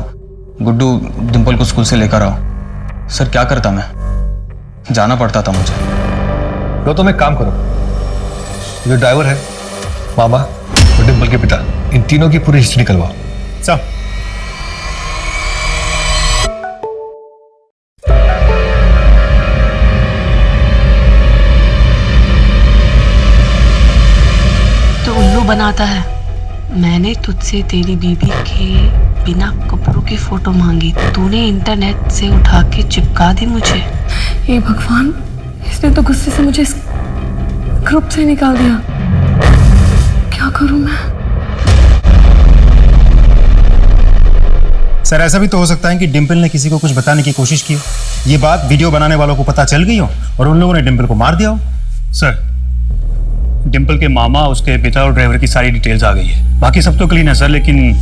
[SPEAKER 15] गुड्डू डिम्पल को स्कूल से लेकर आओ। सर क्या करता मैं, जाना पड़ता था मुझे।
[SPEAKER 8] तो तुम एक काम करो, जो ड्राइवर है, मामा और डिम्पल के पिता, इन तीनों की पूरी हिस्ट्री निकलवाओ।
[SPEAKER 11] सब
[SPEAKER 13] तो उल्लू बनाता है। मैंने तुझसे तेरी बीबी के बिना कपड़ों की फोटो मांगी, तूने इंटरनेट से उठा के चिपका दी मुझे।
[SPEAKER 4] हे भगवान, इसने तो गुस्से से मुझे इस ग्रुप से निकाल दिया। क्या करूं मैं?
[SPEAKER 11] सर ऐसा भी तो हो सकता है कि डिम्पल ने किसी को कुछ बताने की कोशिश की हो, ये बात वीडियो बनाने वालों को पता चल गई हो और उन लोगों ने डिम्पल को मार दिया हो।
[SPEAKER 18] सर डिम्पल के मामा, उसके पिता और ड्राइवर की सारी डिटेल्स आ गई है। बाकी सब तो क्लीन है सर, लेकिन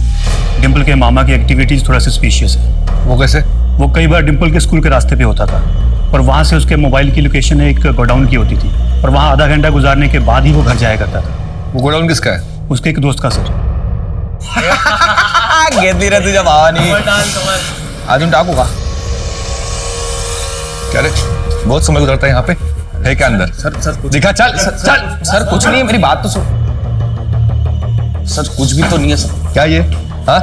[SPEAKER 18] डिम्पल के मामा की एक्टिविटीज थोड़ा सस्पिशियस है।
[SPEAKER 8] वो कैसे?
[SPEAKER 18] वो कई बार डिम्पल के स्कूल के रास्ते पे होता था और वहाँ से उसके मोबाइल की लोकेशन एक गोडाउन की होती थी और वहाँ आधा घंटा गुजारने के बाद ही वो घर जाया करता था।
[SPEAKER 8] वो गोडाउन किसका है?
[SPEAKER 18] उसके एक दोस्त का सर।
[SPEAKER 10] घेतली रे तुझ्या भावानी। अजून टाकू का?
[SPEAKER 8] क्या रे, बहुत समय गुजरता है यहाँ पे, है क्या अंदर?
[SPEAKER 15] सर
[SPEAKER 8] दिखा, चल चल।
[SPEAKER 15] सर कुछ नहीं है, मेरी बात तो सुन। सर कुछ भी तो नहीं है सर।
[SPEAKER 8] क्या ये? हाँ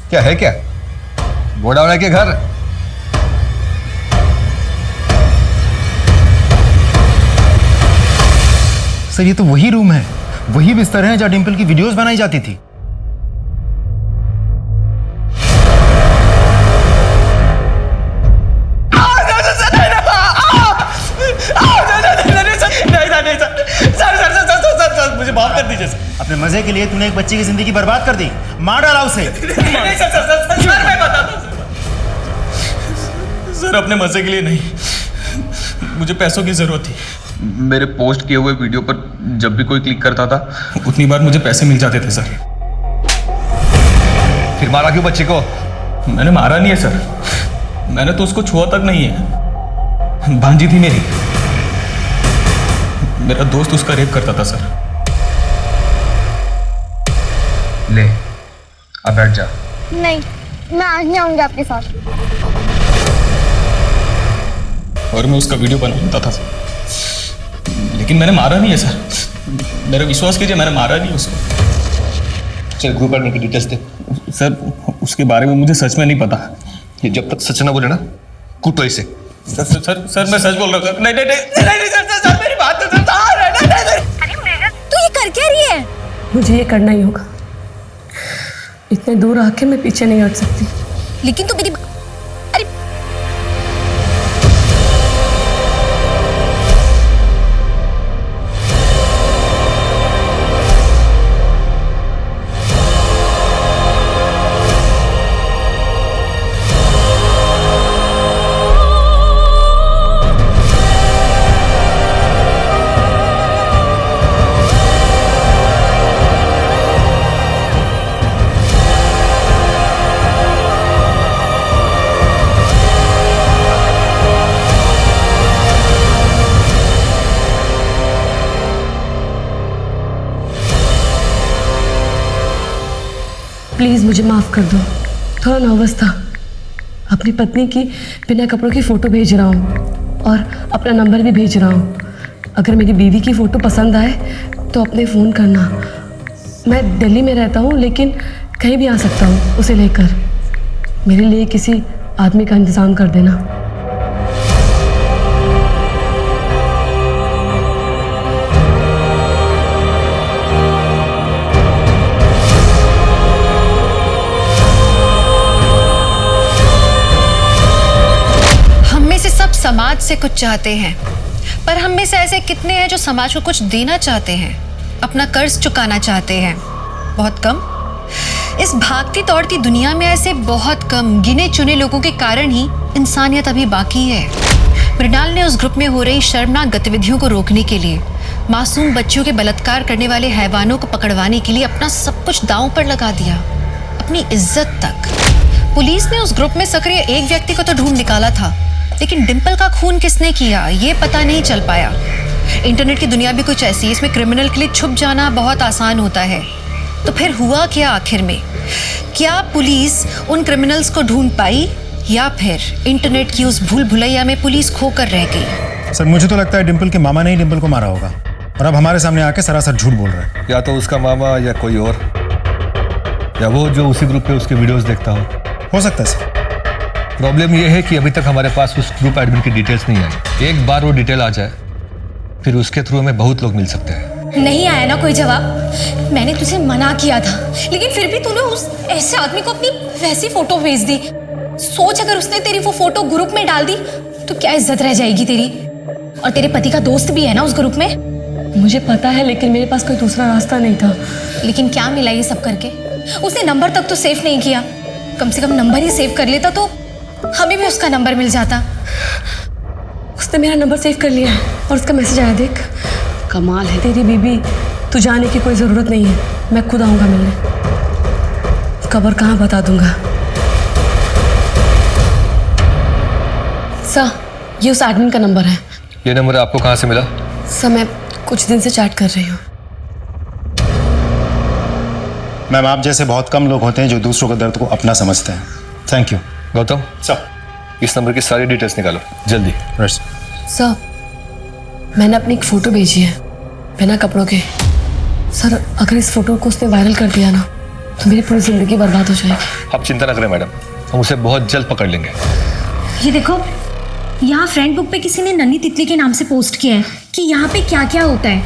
[SPEAKER 8] क्या है? क्या गोडाउन है के घर?
[SPEAKER 11] सर ये तो वही रूम है, वही बिस्तर है जहाँ डिम्पल की वीडियोस बनाई जाती थी।
[SPEAKER 18] मुझे माफ कर दीजिए सर।
[SPEAKER 11] अपने मजे के लिए तूने एक बच्ची की जिंदगी बर्बाद कर दी, मार डाला उसे।
[SPEAKER 10] सर अपने मजे के लिए नहीं, मुझे पैसों की जरूरत थी।
[SPEAKER 15] मेरे पोस्ट किए हुए वीडियो पर जब भी कोई क्लिक करता था
[SPEAKER 10] उतनी बार मुझे पैसे मिल जाते थे सर।
[SPEAKER 8] फिर मारा क्यों बच्ची को?
[SPEAKER 10] मैंने मारा नहीं है सर, मैंने तो उसको छुआ तक नहीं है। भांजी थी मेरी, मेरा दोस्त उसका रेप करता था सर।
[SPEAKER 8] ले अब बैठ जा।
[SPEAKER 7] नहीं, मैं आज नहीं आऊंगी आपके साथ।
[SPEAKER 10] और मैं उसका वीडियो बनाता था सर, लेकिन मैंने मारा नहीं है सर। मेरा विश्वास कीजिए, मैंने मारा नहीं उसको।
[SPEAKER 8] चल ग्रुप एडमिन की डिटेल्स दे।
[SPEAKER 10] सर उसके बारे में मुझे सच में नहीं पता।
[SPEAKER 8] ये जब तक सच ना बोले ना, कूटो इसे।
[SPEAKER 10] सर मैं सच बोल रहा था। नहीं सर मेरी बात तो
[SPEAKER 3] तू ये कर क्या रही है?
[SPEAKER 4] मुझे ये करना ही होगा, इतने दूर आके मैं पीछे नहीं हट सकती।
[SPEAKER 3] लेकिन तू मेरी अरे
[SPEAKER 4] प्लीज़ मुझे माफ़ कर दो, थोड़ा नर्वस था। अपनी पत्नी की बिना कपड़ों की फ़ोटो भेज रहा हूँ और अपना नंबर भी भेज रहा हूँ। अगर मेरी बीवी की फ़ोटो पसंद आए तो अपने फ़ोन करना। मैं दिल्ली में रहता हूँ लेकिन कहीं भी आ सकता हूँ उसे लेकर। मेरे लिए किसी आदमी का इंतज़ाम कर देना।
[SPEAKER 1] समाज से कुछ चाहते हैं, पर हम में से ऐसे कितने हैं जो समाज को कुछ देना चाहते हैं, अपना कर्ज चुकाना चाहते हैं? बहुत कम। इस भागती दौड़ती दुनिया में ऐसे बहुत कम गिने चुने लोगों के कारण ही इंसानियत अभी बाकी है। मृणाल ने उस ग्रुप में हो रही शर्मनाक गतिविधियों को रोकने के लिए, मासूम बच्चियों के बलात्कार करने वाले हैवानों को पकड़वाने के लिए अपना सब कुछ दांव पर लगा दिया, अपनी इज्जत तक। पुलिस ने उस ग्रुप में सक्रिय एक व्यक्ति को तो ढूंढ निकाला था, लेकिन डिंपल का खून किसने किया ये पता नहीं चल पाया। इंटरनेट की दुनिया भी कुछ ऐसी है, इसमें क्रिमिनल के लिए छुप जाना बहुत आसान होता है। तो फिर हुआ क्या आखिर में? क्या पुलिस उन क्रिमिनल्स को ढूंढ पाई या फिर इंटरनेट की उस भूल भुलैया में पुलिस खोकर रह गई?
[SPEAKER 11] सर मुझे तो लगता है डिंपल के मामा ने ही डिंपल को मारा होगा और अब हमारे सामने आके सरासर झूठ बोल रहा है।
[SPEAKER 8] या तो उसका मामा या कोई और, या वो जो उसी ग्रुप पे उसके वीडियोस देखता हो
[SPEAKER 11] सकता है सर।
[SPEAKER 8] प्रॉब्लम ये है कि अभी तक हमारे पास उस ग्रुप एडमिन की डिटेल्स नहीं आई। एक बार वो डिटेल आ जाए फिर उसके थ्रू हमें बहुत लोग मिल सकते हैं।
[SPEAKER 3] नहीं आया ना कोई जवाब? मैंने तुझे मना किया था, लेकिन फिर भी तूने उस ऐसे आदमी को अपनी वैसी फोटो भेज दी। सोच अगर उसने तेरी वो फोटो ग्रुप में डाल दी तो क्या इज्जत रह जाएगी तेरी? और तेरे पति का दोस्त भी है ना उस ग्रुप में।
[SPEAKER 4] मुझे पता है, लेकिन मेरे पास कोई दूसरा रास्ता नहीं था।
[SPEAKER 3] लेकिन क्या मिला ये सब करके? उसने नंबर तक तो सेव नहीं किया। कम से कम नंबर ही सेव कर लेता तो हमें भी उसका नंबर मिल जाता।
[SPEAKER 4] उसने मेरा नंबर सेव कर लिया और उसका मैसेज आया, देख। कमाल है तेरी बीबी। तू जाने की कोई ज़रूरत नहीं है, मैं खुद आऊँगा मिलने। कबर कहाँ बता दूंगा। सर, ये उस एडमिन का नंबर है।
[SPEAKER 8] ये नंबर आपको कहाँ से मिला?
[SPEAKER 4] सर, मैं कुछ दिन से चैट कर रही हूँ।
[SPEAKER 11] मैम, आप जैसे बहुत कम लोग होते हैं जो दूसरों के दर्द को अपना समझते हैं। Thank you.
[SPEAKER 8] गौतम
[SPEAKER 11] सर,
[SPEAKER 8] इस नंबर की सारी डिटेल्स निकालो जल्दी।
[SPEAKER 4] सर, मैंने अपनी एक फ़ोटो भेजी है बिना कपड़ों के। सर, अगर इस फोटो को उसने वायरल कर दिया ना तो मेरी पूरी ज़िंदगी बर्बाद हो जाएगी।
[SPEAKER 8] आप चिंता ना करें मैडम, हम उसे बहुत जल्द पकड़ लेंगे।
[SPEAKER 3] ये देखो, यहाँ फ्रेंड बुक पे किसी ने नन्ही तितली के नाम से पोस्ट किया है कि यहाँ पे क्या क्या होता है।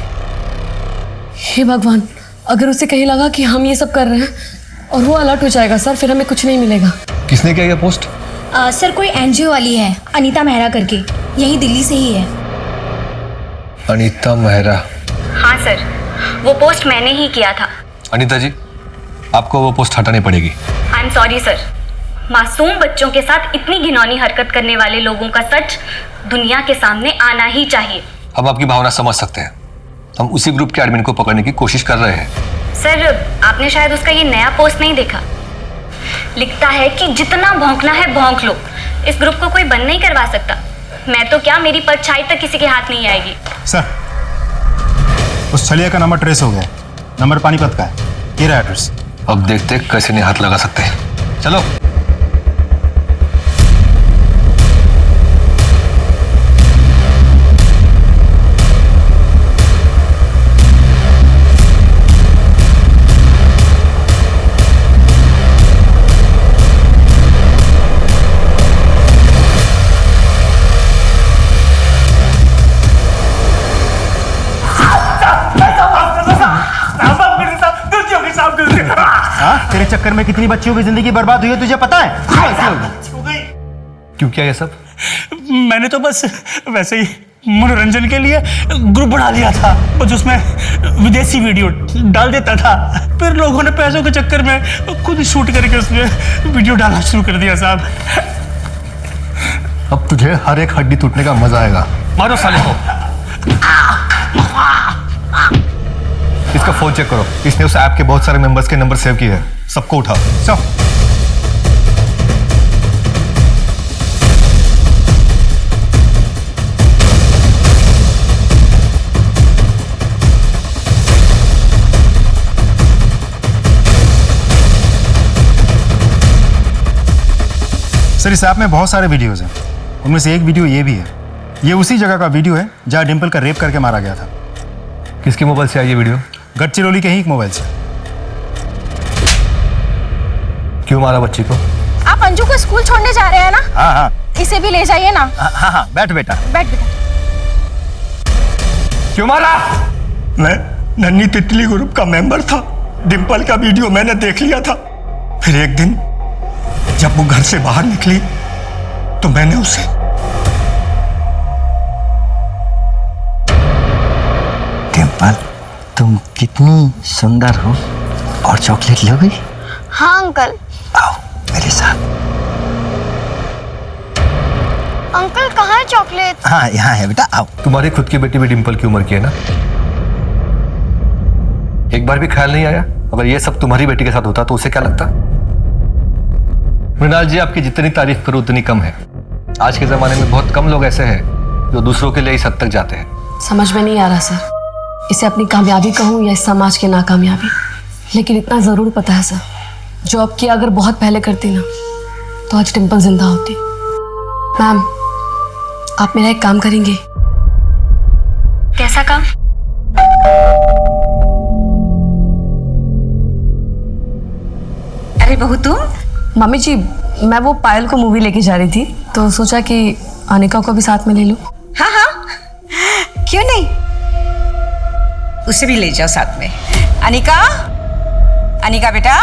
[SPEAKER 4] हे भगवान, अगर उसे कहीं लगा कि हम ये सब कर रहे हैं और वो अलर्ट हो जाएगा सर, फिर हमें कुछ नहीं मिलेगा।
[SPEAKER 8] किसने किया ये पोस्ट?
[SPEAKER 3] सर, कोई एनजीओ वाली है, अनीता मेहरा करके, यही दिल्ली से ही है।
[SPEAKER 8] अनीता मेहरा?
[SPEAKER 9] हाँ सर, वो पोस्ट मैंने ही किया था।
[SPEAKER 8] अनीता जी, आपको वो पोस्ट हटानी पड़ेगी।
[SPEAKER 9] आई एम सॉरी सर। मासूम बच्चों के साथ इतनी घिनौनी हरकत करने वाले लोगों का सच दुनिया के सामने आना ही चाहिए।
[SPEAKER 8] हम आपकी भावना समझ सकते हैं। हम उसी ग्रुप के एडमिन को पकड़ने की कोशिश कर रहे हैं।
[SPEAKER 9] सर, आपने शायद उसका ये नया पोस्ट नहीं देखा। लिखता है कि जितना भौंकना है भौंक लो, इस ग्रुप को कोई बंद नहीं करवा सकता। मैं तो क्या, मेरी परछाई तक किसी के हाथ नहीं आएगी।
[SPEAKER 11] सर, उस छलिया का नंबर ट्रेस हो गया। नंबर पानीपत का है। ये रहा एड्रेस।
[SPEAKER 8] अब देखते हैं कैसे नहीं हाथ लगा सकते हैं। चलो।
[SPEAKER 14] तेरे चक्कर में कितनी बच्चियों की जिंदगी बर्बाद हुई है तुझे पता है?
[SPEAKER 8] क्यों किया ये सब?
[SPEAKER 18] मैंने तो बस वैसे ही मनोरंजन के लिए ग्रुप बना लिया था, बस उसमें विदेशी वीडियो डाल देता था। फिर लोगों ने पैसों के चक्कर में खुद शूट करके उसमें वीडियो डालना शुरू कर दिया साहब।
[SPEAKER 8] अब तुझे हर एक हड्डी टूटने का मजा आएगा। मारो साले को। इसका फोन चेक करो, इसने उस ऐप के बहुत सारे मेंबर्स के नंबर सेव किए हैं। सबको उठाओ। सब।
[SPEAKER 11] सर, इस ऐप में बहुत सारे वीडियोस हैं, उनमें से एक वीडियो ये भी है। ये उसी जगह का वीडियो है जहाँ डिंपल का रेप करके मारा गया था।
[SPEAKER 8] किसके मोबाइल से आई ये वीडियो?
[SPEAKER 11] गढ़चिरौली के ही एक मोबाइल से।
[SPEAKER 8] क्यों मारा बच्ची को?
[SPEAKER 3] आप अंजू को स्कूल छोड़ने जा रहे हैं ना?
[SPEAKER 14] हाँ हाँ,
[SPEAKER 3] इसे भी ले जाइए ना।
[SPEAKER 14] हाँ हाँ, बैठ बेटा।
[SPEAKER 3] बैठ बेटा।
[SPEAKER 8] क्यों मारा?
[SPEAKER 18] मैं नन्ही तितली ग्रुप का मेंबर था। डिंपल का वीडियो मैंने देख लिया था। फिर एक दिन जब वो घर से बाहर निकली तो मैंने उसे
[SPEAKER 14] तुम कितनी सुंदर हो। और चॉकलेट लोगी?
[SPEAKER 7] हाँ अंकल।
[SPEAKER 14] आओ मेरे साथ।
[SPEAKER 7] अंकल कहाँ है चॉकलेट?
[SPEAKER 14] हाँ यहाँ है बेटा, आओ।
[SPEAKER 8] तुम्हारी खुद की बेटी भी डिंपल की उम्र की है ना? एक बार भी ख्याल नहीं आया अगर ये सब तुम्हारी बेटी के साथ होता तो उसे क्या लगता? मृणाल जी, आपकी जितनी तारीफ करो उतनी कम है। आज के जमाने में बहुत कम लोग ऐसे हैं जो दूसरों के लिए इस हद तक जाते हैं।
[SPEAKER 4] समझ में नहीं आ रहा सर, इसे अपनी कामयाबी कहूँ या इस समाज की नाकामयाबी, लेकिन इतना ज़रूर पता है सर, जॉब किया अगर बहुत पहले करती ना तो आज डिंपल जिंदा होती। मैम, आप मेरा एक काम करेंगे?
[SPEAKER 9] कैसा काम? अरे बहू तुम?
[SPEAKER 4] मम्मी जी, मैं वो पायल को मूवी लेके जा रही थी तो सोचा कि अनिका को भी साथ में ले लूं।
[SPEAKER 2] हाँ हाँ, क्यों नहीं, उसे भी ले जाओ साथ में। अनिका, अनिका बेटा।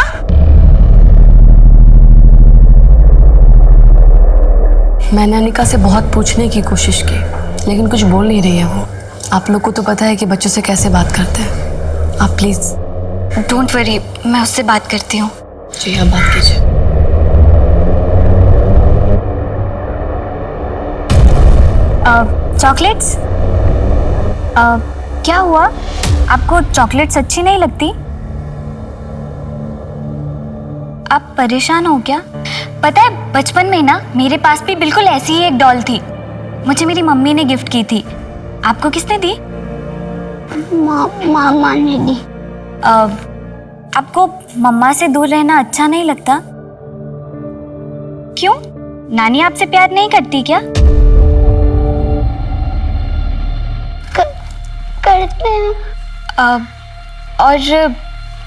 [SPEAKER 4] मैंने अनिका से बहुत पूछने की कोशिश की लेकिन कुछ बोल नहीं रही है वो। आप लोग को तो पता है कि बच्चों से कैसे बात करते हैं। आप प्लीज।
[SPEAKER 9] डोंट वरी, मैं उससे बात करती हूँ।
[SPEAKER 4] जी आप बात कीजिए।
[SPEAKER 7] चॉकलेट्स? क्या हुआ, आपको चॉकलेट्स अच्छी नहीं लगती? आप परेशान हो क्या? पता है बचपन में ना मेरे पास भी बिल्कुल ऐसी ही एक डॉल थी, मुझे मेरी मम्मी ने गिफ्ट की थी। आपको किसने दी? मामा ने दी। आपको मम्मा से दूर रहना अच्छा नहीं लगता? क्यों, नानी आपसे प्यार नहीं करती क्या? करते हैं। और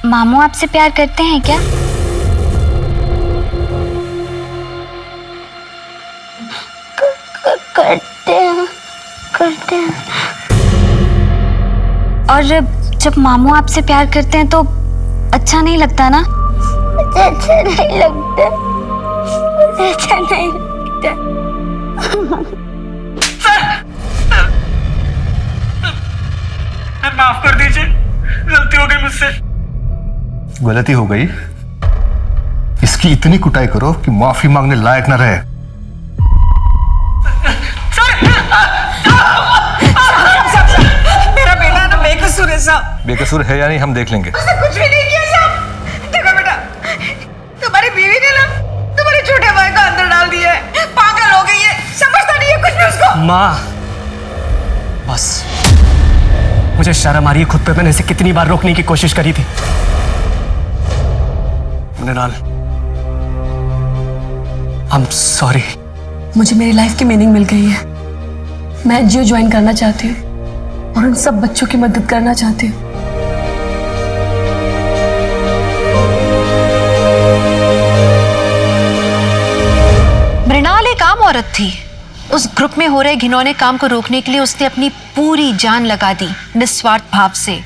[SPEAKER 7] मामू आपसे प्यार करते हैं क्या? करते हैं। और जब मामू आपसे प्यार करते हैं तो अच्छा नहीं लगता ना? मुझे अच्छा नहीं लगता, मुझे अच्छा नहीं लगता।
[SPEAKER 18] माफ कर दीजिए, गलती हो गई मुझसे।
[SPEAKER 8] गलती हो गई, इसकी इतनी कुटाई करो कि माफी मांगने लायक न रहे।
[SPEAKER 2] मेरा बेटा ना बेकसूर है साहब।
[SPEAKER 8] बेकसूर है या नहीं हम देख लेंगे।
[SPEAKER 2] उसने कुछ भी नहीं किया साहब। देखो बेटा, तुम्हारी बीवी ने ना तुम्हारे छोटे भाई को अंदर डाल दिया है, पागल हो गई है, समझता नहीं है कुछ भी उसको।
[SPEAKER 6] माँ बस, मुझे शर्म आ रही है खुद पे। मैंने इसे कितनी बार रोकने की कोशिश करी थी। Mrinal, I am sorry.
[SPEAKER 4] मुझे मेरी लाइफ की मीनिंग मिल गई है। मैं एनजीओ ज्वाइन करना चाहती हूँ और उन सब बच्चों की मदद करना चाहती हूँ।
[SPEAKER 1] मृणाल एक आम औरत थी। उस ग्रुप में हो रहे घिनौने काम को रोकने के लिए उसने अपनी पूरी जान लगा दी निस्वार्थ भाव से,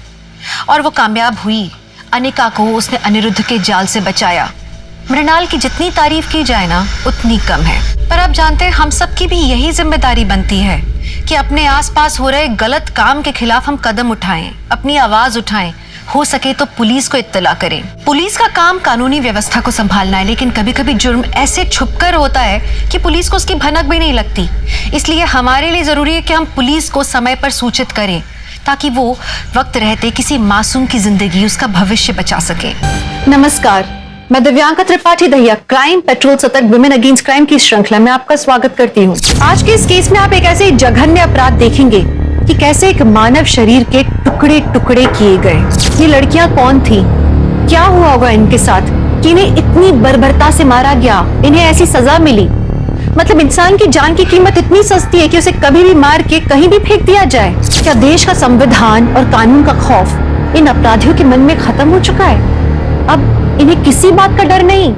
[SPEAKER 1] और वो कामयाब हुई। अनिका को उसने अनिरुद्ध के जाल से बचाया। मृणाल की जितनी तारीफ की जाए ना उतनी कम है। पर अब जानते हैं हम सबकी भी यही जिम्मेदारी बनती है कि अपने आसपास हो रहे गलत काम के खिलाफ हम कदम उठाएं, अपनी आवाज उठाएं, हो सके तो पुलिस को इत्तला करें। पुलिस का काम कानूनी व्यवस्था को संभालना है, लेकिन कभी कभी जुर्म ऐसे छुपकर होता है कि पुलिस को उसकी भनक भी नहीं लगती। इसलिए हमारे लिए जरूरी है कि हम पुलिस को समय पर सूचित करें ताकि वो वक्त रहते किसी मासूम की जिंदगी, उसका भविष्य बचा सके। नमस्कार, मैं दिव्यांका त्रिपाठी दहिया क्राइम पेट्रोल सतर्क विमेन अगेंस्ट क्राइम की श्रृंखला में आपका स्वागत करती हूँ। आज के इस केस में आप एक ऐसे जघन्य अपराध देखेंगे कि कैसे एक मानव शरीर के टुकड़े टुकड़े किए गए। ये लड़कियां कौन थी, क्या हुआ होगा इनके साथ कि इन्हें इतनी बर्बरता से मारा गया, इन्हें ऐसी सजा मिली। मतलब इंसान की जान की कीमत इतनी सस्ती है कि उसे कभी भी मार के कहीं भी फेंक दिया जाए। क्या देश का संविधान और कानून का खौफ इन अपराधियों के मन में खत्म हो चुका है? अब इन्हें किसी बात का डर नहीं।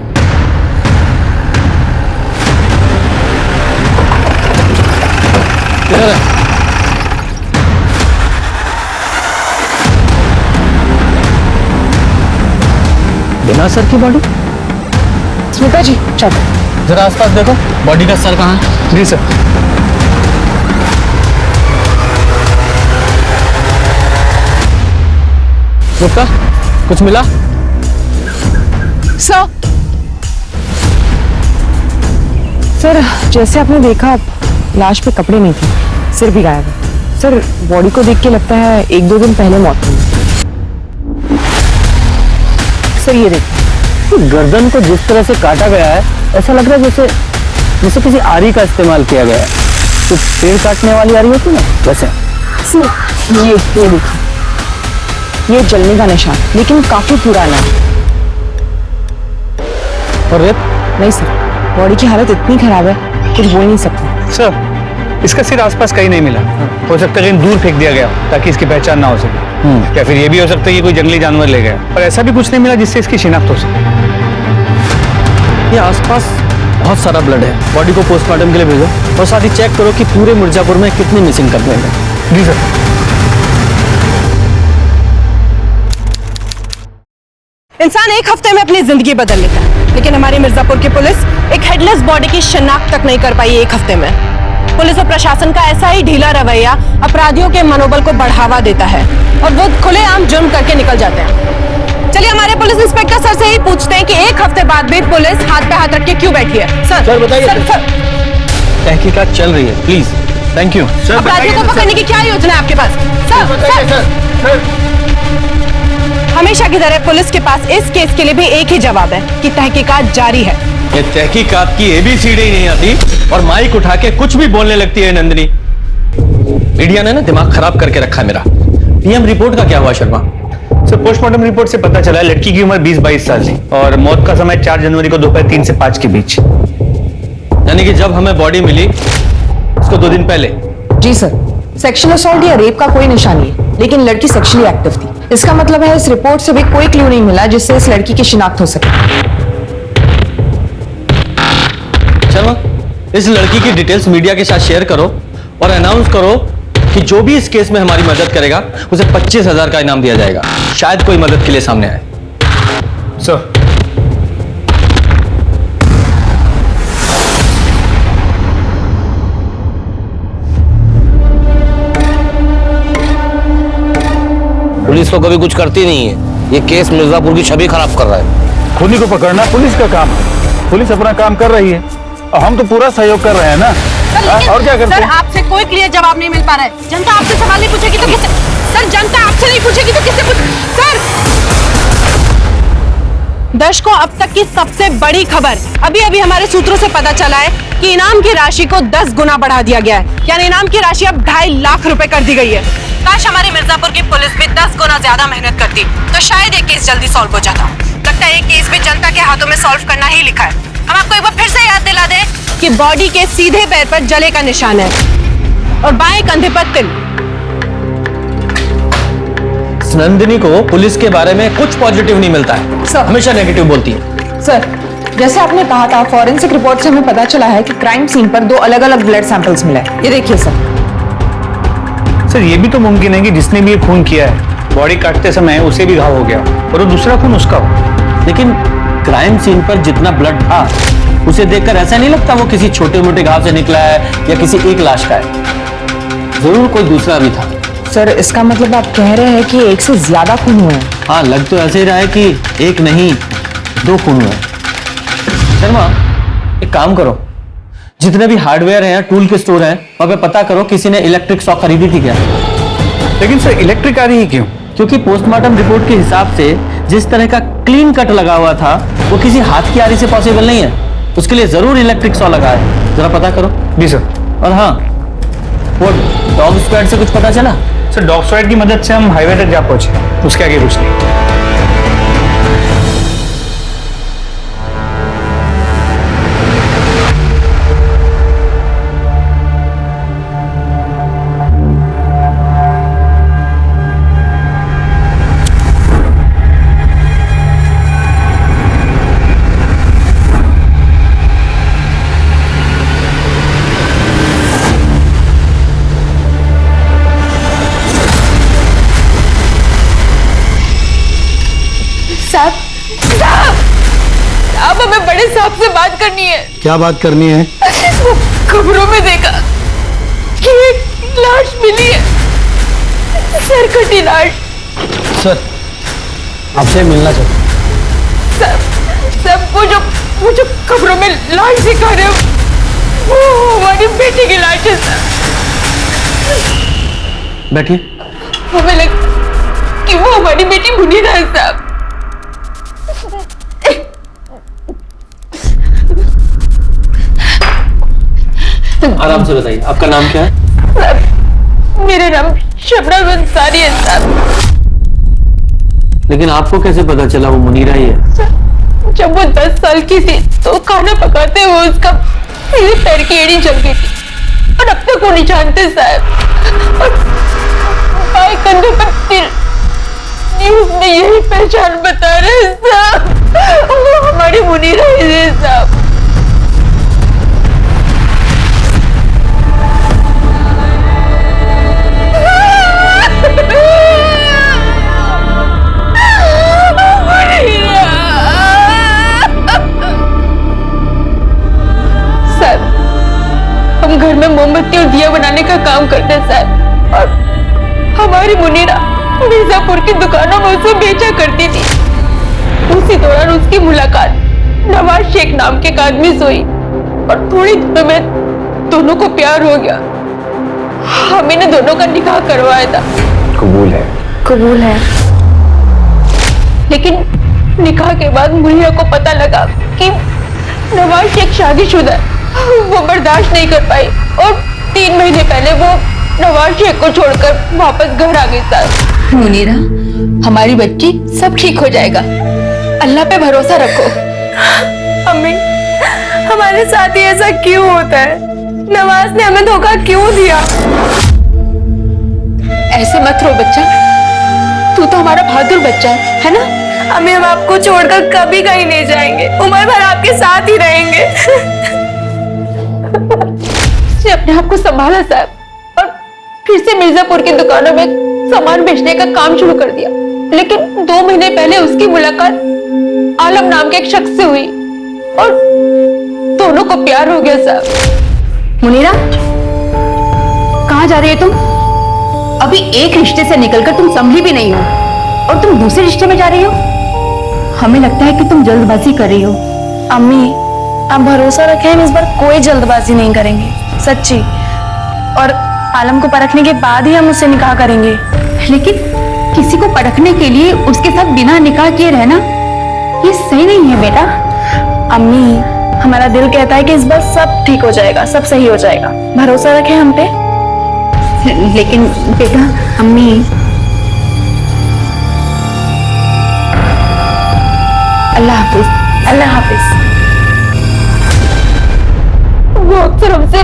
[SPEAKER 16] बिना सर की बॉडी?
[SPEAKER 18] स्मिता जी चलो
[SPEAKER 16] जरा आसपास देखो, बॉडी का सर कहाँ है?
[SPEAKER 18] जी सर।
[SPEAKER 15] गुप्ता, कुछ मिला?
[SPEAKER 4] सर, जैसे आपने देखा लाश पे कपड़े नहीं थे, सिर भी गायब है। सर, बॉडी को देख के लगता है 1-2 दिन पहले मौत हुई। सर, ये देखिए,
[SPEAKER 16] तो गर्दन को जिस तरह से काटा गया है, ऐसा लग रहा है जैसे किसी आरी का इस्तेमाल किया गया है। तो पेड़ काटने वाली आरी होती ना, वैसे।
[SPEAKER 4] सर, ये देखिए, ये जलने का निशान, लेकिन काफी पुराना है।
[SPEAKER 16] और रेत?
[SPEAKER 4] नहीं सर, बॉडी की हालत इतनी खराब है, कुछ बोल नहीं सकते।
[SPEAKER 16] सर, इसका सिर आसपास कहीं नहीं मिला। हो सकता है कहीं दूर फेंक दिया गया ताकि इसकी पहचान ना हो सके, या फिर ये भी हो सकता है कि कोई जंगली जानवर ले गया। और ऐसा भी कुछ नहीं मिला जिससे इसकी शिनाख्त हो सके।
[SPEAKER 15] ये आसपास बहुत सारा ब्लड है। बॉडी को पोस्टमार्टम के लिए भेजो और साथ ही चेक करो कि पूरे मिर्जापुर में कितनी मिसिंग कंप्लेंट है।
[SPEAKER 16] जी सर।
[SPEAKER 3] इंसान एक हफ्ते में अपनी जिंदगी बदल लेता है, लेकिन हमारी मिर्जापुर की पुलिस एक हेडलेस बॉडी की शिनाख्त तक नहीं कर पाई एक हफ्ते में। पुलिस और प्रशासन का ऐसा ही ढीला रवैया अपराधियों के मनोबल को बढ़ावा देता है और वो खुलेआम जुर्म करके निकल जाते हैं। चलिए हमारे पुलिस इंस्पेक्टर सर से ही पूछते हैं कि एक हफ्ते बाद भी पुलिस हाथ पे हाथ रख के क्यों बैठी है। सर बताइए। सर,
[SPEAKER 15] तहकीकात चल रही है, प्लीज। Thank you sir.
[SPEAKER 3] अपराधियों को पकड़ने की क्या योजना है आपके पास? सर, हमेशा की तरह पुलिस के पास इस केस के लिए भी एक ही जवाब है कि तहकीकात जारी है।
[SPEAKER 15] ये तहकीकात की ABCD ही नहीं आती और माइक उठा के कुछ भी बोलने लगती है नंदिनी। मीडिया ने ना दिमाग खराब करके रखा है मेरा। PM रिपोर्ट का क्या हुआ शर्मा?
[SPEAKER 16] सर, पोस्टमार्टम रिपोर्ट से पता चला है लड़की की उम्र 20-22 साल थी और मौत का समय 4 जनवरी को दोपहर 3 से 5 के बीच।
[SPEAKER 15] यानी कि जब हमें बॉडी मिली उसको 2 दिन पहले।
[SPEAKER 4] जी सर, सेक्सुअल असॉल्ट या रेप का कोई निशान नहीं, लेकिन लड़की सेक्सुअली एक्टिव थी। इसका मतलब है इस रिपोर्ट से भी कोई क्लू नहीं मिला जिससे इस लड़की की शिनाख्त हो सके।
[SPEAKER 15] शर्मा, इस लड़की की डिटेल्स मीडिया के साथ शेयर करो और अनाउंस करो कि जो भी इस केस में हमारी मदद करेगा उसे 25,000 का इनाम दिया जाएगा। शायद कोई मदद के लिए सामने आए।
[SPEAKER 16] सर,
[SPEAKER 19] पुलिस तो कभी कुछ करती नहीं है। ये केस मिर्जापुर की छवि खराब कर रहा है।
[SPEAKER 16] खूनी को पकड़ना पुलिस का काम है। पुलिस अपना काम कर रही है और हम तो पूरा सहयोग कर रहे हैं ना। और क्या करते
[SPEAKER 3] सर,
[SPEAKER 16] हैं?
[SPEAKER 3] आपसे कोई क्लियर जवाब नहीं मिल पा रहा है। जनता आपसे सवाल नहीं पूछेगी तो किससे? सर, जनता आपसे नहीं पूछेगी तो किससे पूछ? सर, दर्शकों, अब तक की सबसे बड़ी खबर अभी अभी हमारे सूत्रों से पता चला है कि इनाम की राशि को 10 गुना बढ़ा दिया गया है। यानी इनाम की राशि अब 2.5 लाख रुपए कर दी गई है। काश हमारी मिर्जापुर की पुलिस भी 10 गुना ज्यादा मेहनत करती तो शायद ये केस जल्दी सॉल्व हो जाता। लगता है ये केस भी जनता के हाथों में सॉल्व करना ही लिखा है। हम आपको एक बार फिर से याद दिला दें कि बॉडी के सीधे पैर पर जले का निशान है और बाएं कंधे पर तिल।
[SPEAKER 15] नंदिनी को पुलिस के बारे में कुछ पॉजिटिव नहीं मिलता है, हमेशा नेगेटिव बोलती है।
[SPEAKER 4] सर, जैसे आपने कहा था, फॉरेंसिक रिपोर्ट से हमें पता चला है कि क्राइम सीन पर 2 अलग-अलग ब्लड सैंपल्स मिले। ये देखिए सर।
[SPEAKER 16] सर, ये भी तो मुमकिन है कि जिसने भी ये खून किया है, बॉडी काटते समय उसे भी घाव हो गया और वो दूसरा खून उसका हो।
[SPEAKER 15] लेकिन क्राइम सीन पर जितना ब्लड था उसे देखकर ऐसा नहीं लगता वो किसी छोटे मोटे घाव से निकला है या किसी एक लाश का है। जरूर कोई दूसरा भी था।
[SPEAKER 4] सर, इसका मतलब आप कह रहे हैं कि 1 से ज्यादा खून हुए हैं?
[SPEAKER 15] हाँ, लग तो ऐसे ही रहा है कि 1 नहीं 2 खून हुए। शर्मा, एक काम करो, जितने भी हार्डवेयर हैं, टूल के स्टोर हैं, वहां पे पता करो किसी ने इलेक्ट्रिक सॉ खरीदी थी क्या।
[SPEAKER 16] लेकिन सर, इलेक्ट्रिक आ रही है क्यों?
[SPEAKER 15] क्योंकि पोस्टमार्टम रिपोर्ट के हिसाब से जिस तरह का क्लीन कट लगा हुआ था वो किसी हाथ की आरी से पॉसिबल नहीं है। उसके लिए जरूर इलेक्ट्रिक सॉ लगा है। जरा पता करो।
[SPEAKER 16] जी सर।
[SPEAKER 15] और हाँ, वो डॉग स्क्वाड से कुछ पता चला?
[SPEAKER 16] सर, डॉग स्क्वाड की मदद से हम हाईवे तक जा पहुंचे, उसके आगे कुछ नहीं।
[SPEAKER 3] अब हमें बड़े साहब से बात करनी है।
[SPEAKER 20] क्या बात करनी है?
[SPEAKER 3] खबरों में देखा कि एक लाश मिली है, सर कटी लाश।
[SPEAKER 20] सर,
[SPEAKER 16] आपसे मिलना चाहता
[SPEAKER 3] सब वो जो खबरों में लाश दिखा रहे हो वो हमारी बेटी की लाश है सर।
[SPEAKER 16] बैठिए।
[SPEAKER 3] हमें लगा कि वो हमारी बेटी मुनीरा है साहब।
[SPEAKER 16] आराम से बताइए, आपका नाम क्या है?
[SPEAKER 3] मेरा नाम शबनम अंसारी है साहब।
[SPEAKER 16] लेकिन आपको कैसे पता चला वो मुनीरा ही है?
[SPEAKER 3] जब वो 10 साल की थी तो खाना पकाते हुए उसका सीधे पैर की एड़ी जल गई थी और अब तक वो नहीं जानते साहब। और बाएं कंधे पर तिल, न्यूज़ में यही पहचान बता रहे हैं साहब, वो हमारी मुनीरा ही है साहब। हम घर में मोमबत्ती और दिया बनाने का काम करते हैं साहब, और हमारी मुनीरा मिर्जापुर की दुकानों में उसे बेचा करती थी। उसी दौरान उसकी मुलाकात नवाज शेख नाम के एक आदमी से हुई और थोड़ी देर में दोनों को प्यार हो गया। हमें ने दोनों का निकाह करवाया था।
[SPEAKER 16] कबूल है?
[SPEAKER 3] कबूल है। लेकिन निकाह के बाद मुनीरा को पता लगा कि नवाज शेख शादीशुदा है। वो बर्दाश्त नहीं कर पाई और 3 महीने पहले वो नवाज शेख को छोड़कर वापस घर आ गई साहब। मुनीरा, हमारी बच्ची सब ठीक हो जाएगा, अल्लाह पे भरोसा रखो।
[SPEAKER 5] अम्मी, हमारे साथ ही ऐसा क्यों होता है? नवाज ने हमें धोखा क्यों दिया?
[SPEAKER 3] ऐसे मत रो बच्चा, तू तो हमारा बहादुर बच्चा है ना?
[SPEAKER 5] अम्मी, हम आपको छोड़कर कभी कहीं नहीं जाएंगे, उम्र भर आपके साथ ही रहेंगे।
[SPEAKER 3] उसने अपने आप को संभाला साहब और फिर से मिर्जापुर की दुकानों में सामान बेचने का काम शुरू कर दिया। लेकिन 2 महीने पहले उसकी मुलाकात आलम नाम के एक शख्स से हुई और दोनों को प्यार हो गया साहब।
[SPEAKER 20] मुनीरा, कहाँ जा रही है तुम? अभी एक रिश्ते से निकलकर तुम संभली भी नहीं हो और तुम दूसरे रिश्ते में जा रही हो। हमें लगता है कि तुम जल्दबाजी कर रही हो।
[SPEAKER 4] अम्मी, आप भरोसा रखें, हम इस बार कोई जल्दबाजी नहीं करेंगे, सच्ची। और आलम को परखने के बाद ही हम उससे निकाह करेंगे।
[SPEAKER 20] लेकिन किसी को परखने के लिए उसके साथ बिना निकाह किए रहना ये सही नहीं है बेटा।
[SPEAKER 4] अम्मी, हमारा दिल कहता है कि इस बार सब ठीक हो जाएगा, सब सही हो जाएगा, भरोसा रखें हम पे।
[SPEAKER 20] लेकिन बेटा,
[SPEAKER 4] अम्मी, अल्लाह हाफिज, अल्लाह हाफिज।
[SPEAKER 3] वो अक्सर हमसे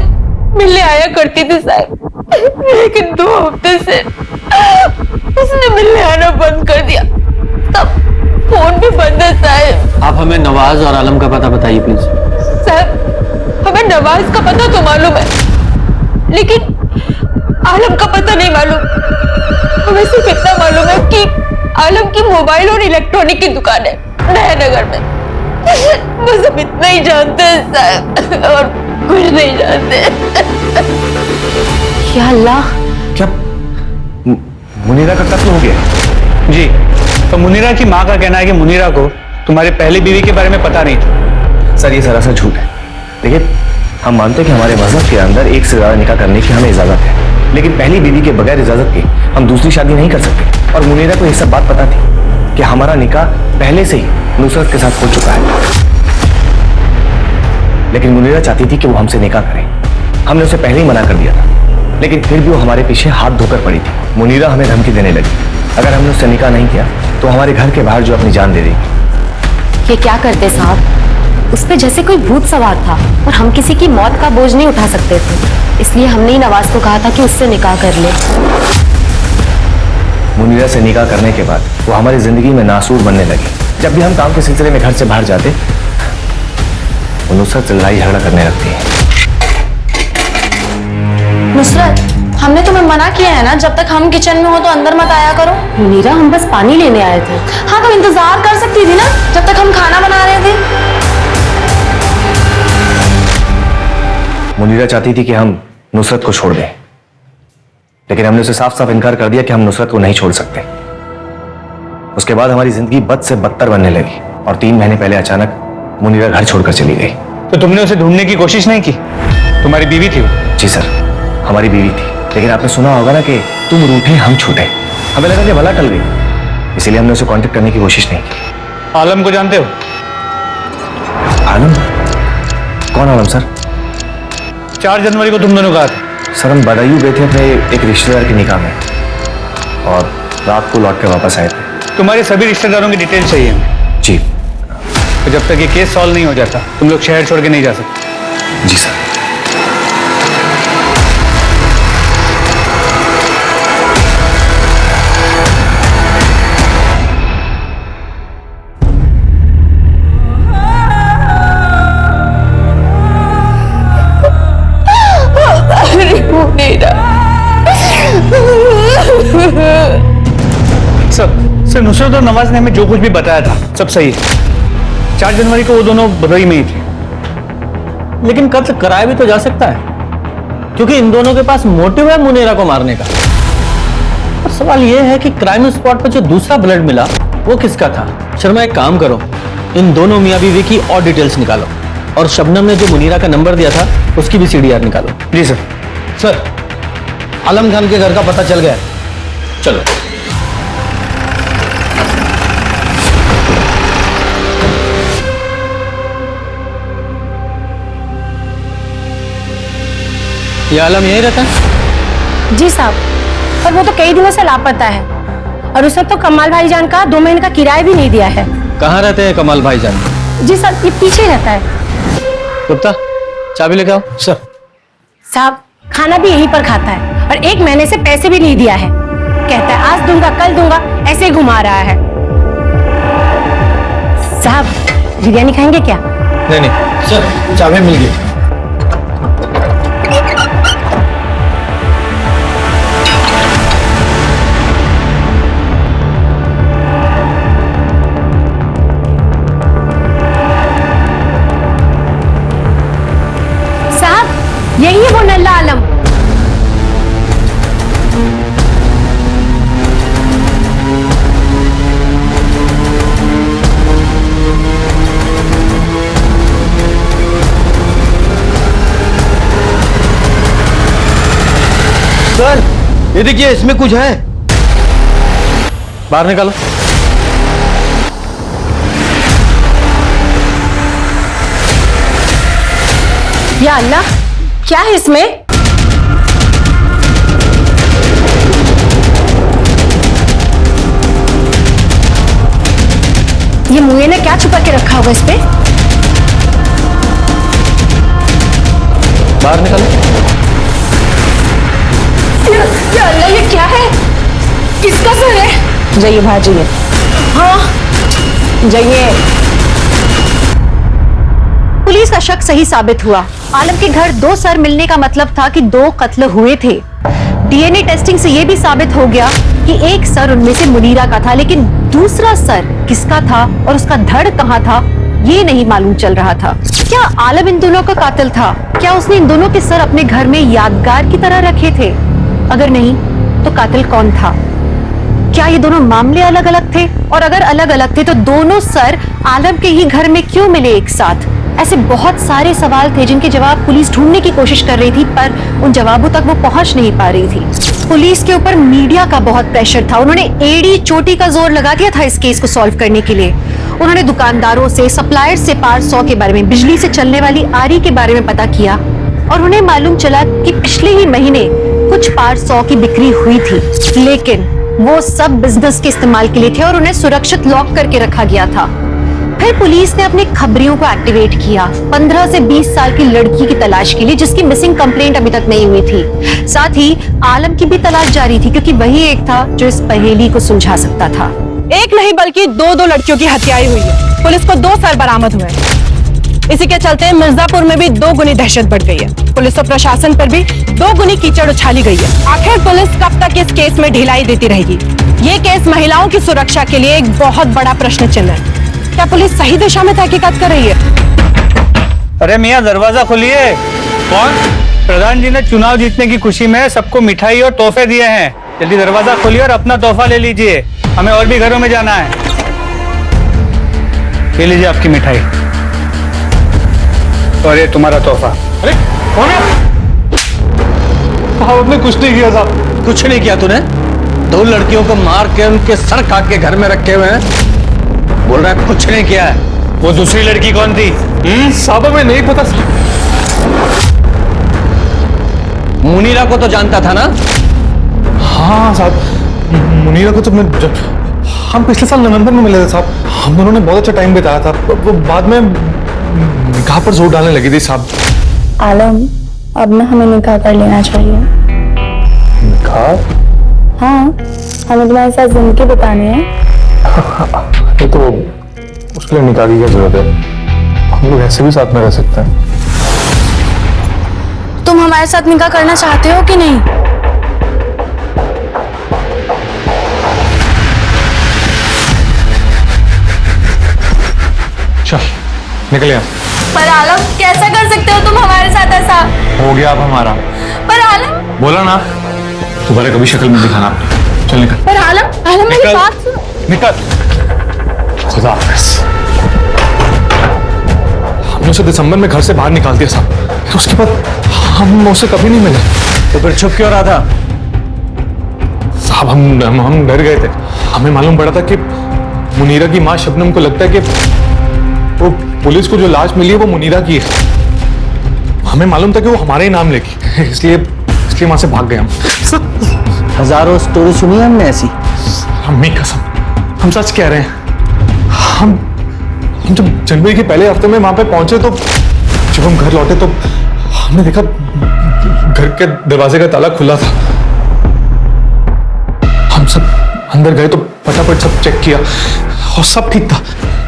[SPEAKER 3] मिलने आया करती थी साहब, लेकिन 2 हफ्ते से उसने मिलने आना बंद कर दिया। तब फोन भी बंद है साहब।
[SPEAKER 16] आप हमें नवाज और आलम का पता बताइए प्लीज।
[SPEAKER 3] साहब, हमें नवाज का पता तो मालूम है, लेकिन आलम का पता नहीं मालूम। हमें सिर्फ इतना मालूम है कि आलम की मोबाइल और इलेक्ट्रॉनिक की दुकान है नया नगर में। बस हम इतना ही जानते हैं साहब, और कुछ नहीं जानते।
[SPEAKER 20] या अल्लाह,
[SPEAKER 8] क्या मुनीरा का कत्ल हो गया?
[SPEAKER 18] जी, तो मुनीरा की माँ का कहना है कि मुनीरा को तुम्हारी पहली बीवी के बारे में पता नहीं था।
[SPEAKER 8] सर, ये सरासर झूठ है। देखिए, हम मानते हैं कि हमारे मजहब के अंदर एक से ज्यादा निकाह करने की हमें इजाजत है, लेकिन पहली बीवी के बगैर इजाजत के हम दूसरी शादी नहीं कर सकते। और मुनीरा को यह सब बात पता थी कि हमारा निकाह पहले से ही नुसरत के साथ हो चुका है, लेकिन मुनीरा चाहती थी कि वो हमसे निकाह करे। हमने उसे पहले ही मना कर दिया था, लेकिन फिर भी वो हमारे पीछे हाथ धोकर पड़ी थी। मुनीरा हमें धमकी देने लगी, अगर हमने उससे निकाह नहीं किया तो हमारे घर के बाहर जो अपनी जान दे देगी।
[SPEAKER 20] ये क्या करते साहब? उस पे जैसे कोई भूत सवार था और हम किसी की मौत का बोझ नहीं उठा सकते थे, इसलिए हमने ही नवाज को कहा था कि उससे निकाह कर ले।
[SPEAKER 8] मुनीरा से निकाह करने के बाद वो हमारी जिंदगी में नासूर बनने लगी। जब भी हम काम के सिलसिले में घर से बाहर जाते, वो नुसरत से लड़ाई झगड़ा करने लगती है।
[SPEAKER 4] नुसरत, हमने तुम्हें मना किया है ना, जब तक हम किचन में हो तो अंदर मत आया करो।
[SPEAKER 20] मुनीरा, हम बस पानी लेने आए थे।
[SPEAKER 4] हाँ, तो इंतजार कर सकती थी ना जब तक हम खाना बना रहे थे।
[SPEAKER 8] मुनीरा चाहती थी कि हम नुसरत को छोड़ दें, लेकिन हमने उसे साफ साफ इनकार कर दिया कि हम नुसरत को नहीं छोड़ सकते। उसके बाद हमारी जिंदगी बद से बदतर बनने लगी और 3 महीने पहले अचानक मुनीरा घर छोड़कर चली गई।
[SPEAKER 15] तो तुमने उसे ढूंढने की कोशिश नहीं की? तुम्हारी बीवी थी वो?
[SPEAKER 8] जी सर, हमारी बीवी थी, लेकिन आपने सुना होगा ना कि तुम रूठे हम छूटे। हमें लगा कि भला टल गई, इसीलिए हमने उसे कांटेक्ट करने की कोशिश नहीं की।
[SPEAKER 15] आलम को जानते हो?
[SPEAKER 8] आलम? कौन आलम सर?
[SPEAKER 15] 4 जनवरी को तुम दोनों कहा था।
[SPEAKER 8] सर हम बदायूं गए थे अपने एक रिश्तेदार के निकाह में और रात को लौट के वापस आए थे।
[SPEAKER 15] तुम्हारे सभी रिश्तेदारों की डिटेल चाहिए हमें।
[SPEAKER 8] जी।
[SPEAKER 15] तो जब तक ये केस सॉल्व नहीं हो जाता तुम लोग शहर छोड़ के नहीं जा सकते।
[SPEAKER 8] जी सर।
[SPEAKER 15] सर नुसरत और नवाज ने हमें जो कुछ भी बताया था सब सही है। 4 जनवरी को वो दोनों बदायूं में ही थे।
[SPEAKER 16] लेकिन कत्ल कराया भी तो जा सकता है, क्योंकि इन दोनों के पास मोटिव है मुनीरा को मारने का। और सवाल यह है कि क्राइम स्पॉट पर जो दूसरा ब्लड मिला वो किसका था। शर्मा एक काम करो, इन दोनों मियां बीवी की और डिटेल्स निकालो और शबनम ने जो मुनीरा का नंबर दिया था उसकी भी CDR निकालो।
[SPEAKER 15] जी सर।
[SPEAKER 16] सर आलम खान के घर का पता चल गया, चलो। ये आलम यही रहता है?
[SPEAKER 3] जी साहब, पर वो तो कई दिनों से लापता है और उसने तो कमाल भाईजान का 2 महीने का किराया भी नहीं दिया है।
[SPEAKER 16] कहाँ रहते हैं कमाल भाईजान?
[SPEAKER 3] जी सर, ये पीछे रहता है।
[SPEAKER 16] गुप्ता चाबी लेके आओ। सर।
[SPEAKER 3] साहब खाना भी यहीं पर खाता है और 1 महीने से पैसे भी नहीं दिया है। कहता है आज दूंगा कल दूंगा, ऐसे ही घुमा रहा है। साहब बिरयानी खाएंगे क्या?
[SPEAKER 16] नहीं सर, चाबी मिल गई।
[SPEAKER 3] यही है वो नल्ला आलम।
[SPEAKER 16] सर ये देखिए, इसमें कुछ है। बाहर निकालो।
[SPEAKER 3] या अल्लाह, क्या है इसमें? ये मुए ने क्या छुपा के रखा होगा इस पे?
[SPEAKER 16] बाहर निकालो।
[SPEAKER 3] या अल्लाह, ये क्या है? किसका सर है? जाइए बाहर जाइए। हाँ जाइए।
[SPEAKER 1] पुलिस का शक सही साबित हुआ। आलम के घर 2 सर मिलने का मतलब था कि 2 कत्ल हुए थे। DNA टेस्टिंग से यह भी साबित हो गया कि एक सर उनमें से मुनीरा का था, लेकिन दूसरा सर किसका था और उसका धड़ कहां था ये नहीं मालूम चल रहा था। क्या आलम इन दोनों का कातिल था? क्या उसने इन दोनों के सर अपने घर में यादगार की तरह रखे थे? अगर नहीं तो कातिल कौन था? क्या ये दोनों मामले अलग अलग थे? और अगर अलग अलग थे तो दोनों सर आलम के ही घर में क्यों मिले एक साथ? ऐसे बहुत सारे सवाल थे जिनके जवाब पुलिस ढूंढने की कोशिश कर रही थी, पर उन जवाबों तक वो पहुंच नहीं पा रही थी। पुलिस के ऊपर मीडिया का बहुत प्रेशर था। उन्होंने एड़ी चोटी का जोर लगा दिया था इस केस को सॉल्व करने के लिए। उन्होंने दुकानदारों से, सप्लायर से पार 100 के बारे में, बिजली से चलने वाली आरी के बारे में पता किया और उन्हें मालूम चला कि पिछले ही महीने कुछ पार 100 की बिक्री हुई थी, लेकिन वो सब बिजनेस के इस्तेमाल के लिए थे और उन्हें सुरक्षित लॉक करके रखा गया था। फिर पुलिस ने अपने खबरियों को एक्टिवेट किया 15 से 20 साल की लड़की की तलाश के लिए, जिसकी मिसिंग कंप्लेंट अभी तक नहीं हुई थी। साथ ही आलम की भी तलाश जारी थी, क्योंकि वही एक था जो इस पहेली को सुलझा सकता था।
[SPEAKER 3] एक नहीं बल्कि 2 लड़कियों की हत्याएं हुई है। पुलिस को 2 सर बरामद हुए हैं। इसी के चलते मिर्जापुर में भी 2 गुनी दहशत बढ़ गई है। पुलिस और प्रशासन पर भी 2 गुनी कीचड़ उछाली गई है। आखिर पुलिस कब तक इस केस में ढिलाई देती रहेगी? ये केस महिलाओं की सुरक्षा के लिए एक बहुत बड़ा प्रश्न चिन्ह है। क्या पुलिस सही दिशा में तहकीकात कर रही है?
[SPEAKER 15] अरे मियाँ दरवाजा खोलिए। कौन? प्रधान जी ने चुनाव जीतने की खुशी में सबको मिठाई और तोहफे दिए हैं। जल्दी दरवाजा खोलिए और अपना तोहफा ले लीजिए।
[SPEAKER 18] हमें और भी घरों में जाना है। ये लीजिए आपकी मिठाई और ये तुम्हारा तोहफा।
[SPEAKER 15] अरे कौन है? आपने कुछ नहीं किया साहब।
[SPEAKER 19] कुछ नहीं किया तूने? 2 लड़कियों को मार के उनके सर काट के घर में रखे हुए हैं, बोल रहा है कुछ नहीं किया है।
[SPEAKER 15] वो दूसरी लड़की कौन थी? साहब हमें नहीं पता।
[SPEAKER 19] मुनीरा को तो जानता था ना?
[SPEAKER 15] हाँ साहब, मुनीरा को तो मैं जब हम पिछले साल नवंबर में मिले थे साहब, हम दोनों ने बहुत अच्छा टाइम बिताया था। वो बाद में निकाह पर जोर डालने लगी थी साहब।
[SPEAKER 4] आलम, अब ना हमें निकाह कर लेना चाहिए।
[SPEAKER 15] निकाह?
[SPEAKER 4] हाँ, हमें तुम्हारे साथ जिंदगी बितानी है।
[SPEAKER 15] ये तो उसके लिए निकाह की क्या जरूरत है? हम लोग ऐसे भी साथ में रह सकते हैं।
[SPEAKER 4] तुम हमारे साथ निकाह करना चाहते हो कि नहीं?
[SPEAKER 15] चल निकल यहाँ।
[SPEAKER 4] पर आलम, कैसा कर सकते हो तुम हमारे साथ ऐसा?
[SPEAKER 15] हो गया अब हमारा।
[SPEAKER 4] पर आलम,
[SPEAKER 15] बोला ना, दोबारा कभी शक्ल में दिखाना आपने। चल निकल।
[SPEAKER 4] पर आलम, आलम मेरी बात सुनो।
[SPEAKER 15] निकल। खुदा हाफिज। हमने उसे दिसंबर में घर से बाहर निकाल दिया साहब, फिर उसके बाद हम उसे कभी नहीं मिले।
[SPEAKER 19] तो फिर छुप क्यों रहा था?
[SPEAKER 15] साहब हम डर गए थे। हमें मालूम पड़ा था कि मुनीरा की माँ शबनम को लगता है कि वो पुलिस को जो लाश मिली है वो मुनीरा की है। हमें मालूम था कि वो हमारे ही नाम लेगी, इसलिए वहां से भाग गए हम।
[SPEAKER 19] हजारों स्टोरी सुनी है हमने ऐसी।
[SPEAKER 15] अम्मी कसम, हम सच कह रहे हैं। हम जब जनवरी के पहले हफ्ते में वहां पे पहुंचे तो जब हम घर लौटे तो हमने देखा घर के दरवाजे का ताला खुला था। हम सब अंदर गए तो फटाफट सब चेक किया और सब ठीक था।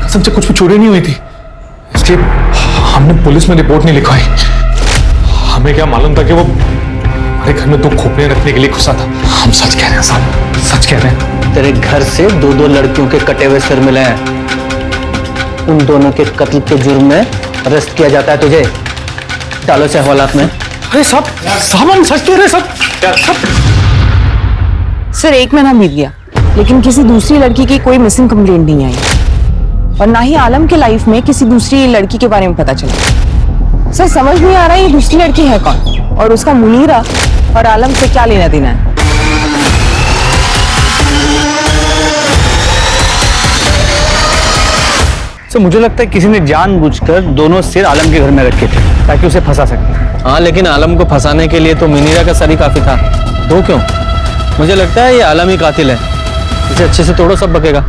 [SPEAKER 15] कसम से कुछ भी चोरी नहीं हुई थी, इसलिए हमने पुलिस में रिपोर्ट नहीं लिखवाई। हमें क्या मालूम था कि वो हमारे घर में 2 खोपड़ियां रखने के लिए घुसा था। हम सच कह रहे हैं साहब, सच कह रहे हैं।
[SPEAKER 19] तेरे घर से 2 लड़कियों के कटे हुए सिर मिले हैं। उन दोनों के कत्ल के जुर्म में अरेस्ट किया जाता है तुझे। डालो से हवालात में।
[SPEAKER 15] अरे साहब हम सच कह रहे हैं सब।
[SPEAKER 2] सर 1 महीना बीत गया लेकिन किसी दूसरी लड़की की कोई मिसिंग कंप्लेंट नहीं आई और ना ही आलम के लाइफ में किसी दूसरी लड़की के बारे में पता चला। सर समझ नहीं आ रहा ये दूसरी लड़की है कौन और उसका मुनीरा और आलम से क्या लेना देना है।
[SPEAKER 18] तो मुझे लगता है किसी ने जानबूझकर दोनों सिर आलम के घर में रखे थे ताकि उसे फंसा सके।
[SPEAKER 19] हाँ, लेकिन आलम को फंसाने के लिए तो मुनीरा का सर ही काफी था। 2 क्यों? मुझे लगता है ये आलम ही कातिल है। इसे अच्छे से तोड़ो, सब बकेगा।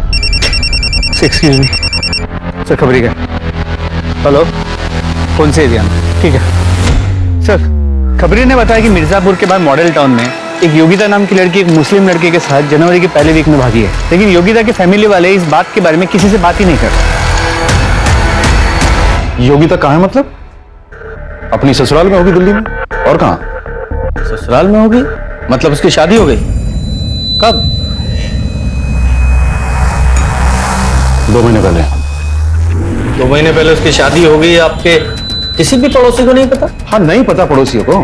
[SPEAKER 18] एक्सक्यूज मी सर, खबरी का। हेलो, कौन से एरिया में? ठीक है सर। खबरी ने बताया कि मिर्जापुर के बाद मॉडल टाउन में एक योगिता नाम की लड़की एक मुस्लिम लड़के के साथ जनवरी के पहले वीक में भागी है, लेकिन योगिता के फैमिली वाले इस बात के बारे में किसी से बात ही नहीं करते।
[SPEAKER 16] योगिता कहाँ है? मतलब अपनी ससुराल में होगी दिल्ली में? और कहाँ?
[SPEAKER 19] ससुराल में होगी? मतलब उसकी शादी हो गई? कब?
[SPEAKER 16] 2 महीने पहले।
[SPEAKER 19] 2 महीने पहले उसकी शादी हो गई। आपके किसी भी पड़ोसी को नहीं पता?
[SPEAKER 16] हाँ, नहीं पता पड़ोसियों को।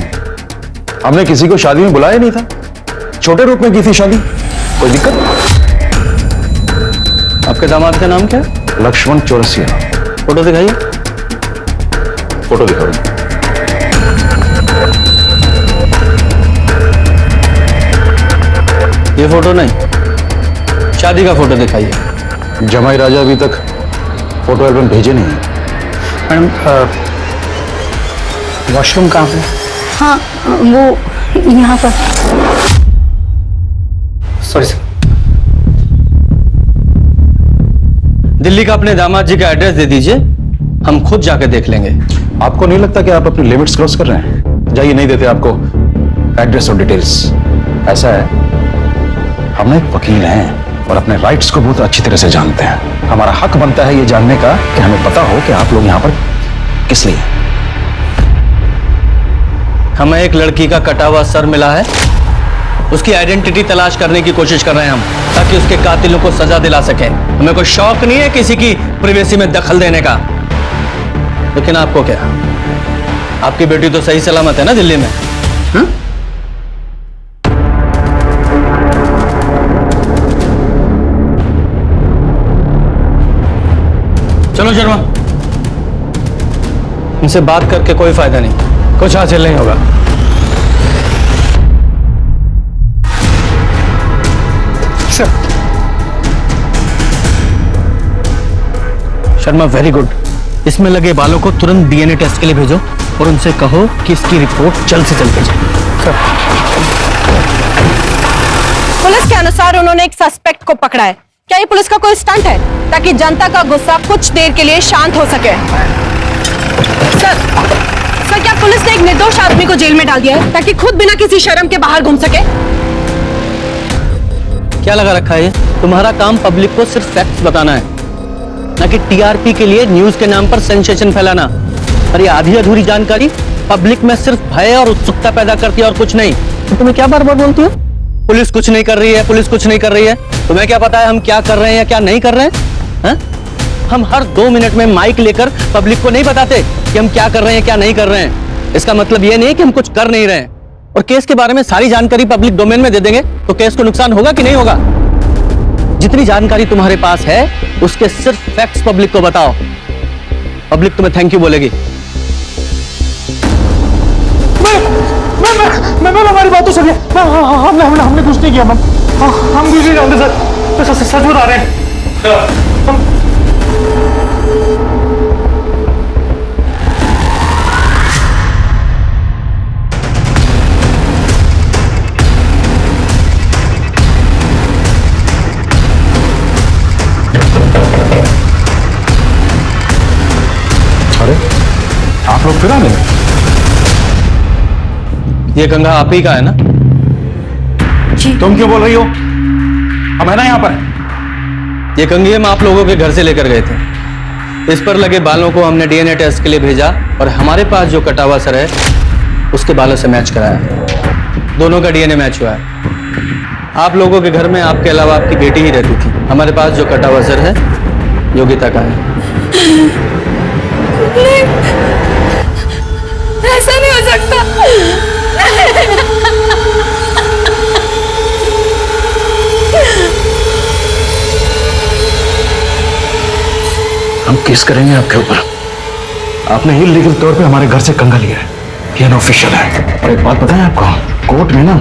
[SPEAKER 16] हमने किसी को शादी में बुलाया नहीं था। छोटे रूप में की थी शादी। कोई दिक्कत?
[SPEAKER 19] आपके दामाद का नाम क्या है?
[SPEAKER 16] लक्ष्मण चौरसिया।
[SPEAKER 19] फोटो दिखाइए।
[SPEAKER 16] फोटो दिखाओ।
[SPEAKER 19] ये फोटो नहीं, शादी का फोटो दिखाइए।
[SPEAKER 16] जमाई राजा अभी तक फोटो एल्बम भेजे नहीं है।
[SPEAKER 18] मैडम वॉशरूम कहाँ पे?
[SPEAKER 4] हाँ, वो यहाँ पर।
[SPEAKER 18] Sorry sir.
[SPEAKER 19] दिल्ली का अपने दामाद जी का एड्रेस दे दीजिए, हम खुद जाके देख लेंगे।
[SPEAKER 16] आपको नहीं लगता कि आप अपनी लिमिट्स क्रॉस कर रहे हैं? जाइए, नहीं देते आपको एड्रेस और डिटेल्स। ऐसा है, हम एक वकील हैं और अपने राइट्स को बहुत अच्छी तरह से जानते हैं। हमारा हक बनता है ये जानने का कि हमें पता हो कि आप लोग यहाँ पर किस लिए।
[SPEAKER 19] हमें एक लड़की का कटा हुआ सर मिला है, उसकी आइडेंटिटी तलाश करने की कोशिश कर रहे हैं हम, ताकि उसके कातिलों को सजा दिला सके। हमें कोई शौक नहीं है किसी की प्राइवेसी में दखल देने का। लेकिन आपको क्या, आपकी बेटी तो सही सलामत है ना दिल्ली में? इनसे बात करके कोई फायदा नहीं, कुछ हासिल नहीं होगा। Sharma, very good. इसमें लगे बालों को तुरंत डीएनए टेस्ट के लिए भेजो और उनसे कहो कि इसकी रिपोर्ट जल्द से जल्द भेजें।
[SPEAKER 20] पुलिस के अनुसार उन्होंने एक सस्पेक्ट को पकड़ा है। क्या ये पुलिस का कोई स्टंट है ताकि जनता का गुस्सा कुछ देर के लिए शांत हो सके? सर, क्या पुलिस ने एक निर्दोष आदमी को जेल में डाल दिया है ताकि खुद बिना किसी शर्म के बाहर घूम सके?
[SPEAKER 19] क्या लगा रखा है? तुम्हारा काम पब्लिक को सिर्फ फैक्ट्स बताना है, ना कि टीआरपी के लिए न्यूज के नाम पर सेंसेशन फैलाना। और ये आधी अधूरी जानकारी पब्लिक में सिर्फ भय और उत्सुकता पैदा करती है और कुछ नहीं। तो तुम्हें क्या बार बार बोलती हो पुलिस कुछ नहीं कर रही है, पुलिस कुछ नहीं कर रही है? तुम्हें क्या पता है हम क्या कर रहे हैं या क्या नहीं कर रहे हैं? हम हर 2 मिनट में माइक लेकर पब्लिक को नहीं बताते कि हम क्या कर रहे हैं क्या नहीं कर रहे हैं। इसका मतलब ये नहीं कि हम कुछ कर नहीं रहे हैं। और केस के बारे में सारी जानकारी पब्लिक डोमेन में दे देंगे तो केस को नुकसान होगा कि नहीं होगा? जितनी जानकारी तुम्हारे पास है उसके सिर्फ फैक्ट्स पब्लिक को बताओ। पब्लिक तुम्हें थैंक यू बोलेगी।
[SPEAKER 18] मैं हमारी बात तो सुनिए। हमने कुछ नहीं किया मैम। हम कुछ नहीं जानते सर, सच बता रहे हैं।
[SPEAKER 16] अरे आप लोग फिर आ गए?
[SPEAKER 19] ये गंगा आप ही का है ना?
[SPEAKER 16] जी। तुम क्यों बोल रही हो? हम है ना यहाँ पर।
[SPEAKER 19] ये कंघी हम आप लोगों के घर से लेकर गए थे। इस पर लगे बालों को हमने डीएनए टेस्ट के लिए भेजा और हमारे पास जो कटा हुआ सर है उसके बालों से मैच कराया। दोनों का डीएनए मैच हुआ है। आप लोगों के घर में आपके अलावा आपकी बेटी ही रहती थी। हमारे पास जो कटा हुआ सर है योगिता का है।
[SPEAKER 20] ऐसा नहीं हो सकता।
[SPEAKER 16] हम केस करेंगे आपके ऊपर। आपने इलीगल तौर पे हमारे घर से कंगा लिया है, ये अनऑफिशियल है। और एक बात बताएं आपको, कोर्ट में ना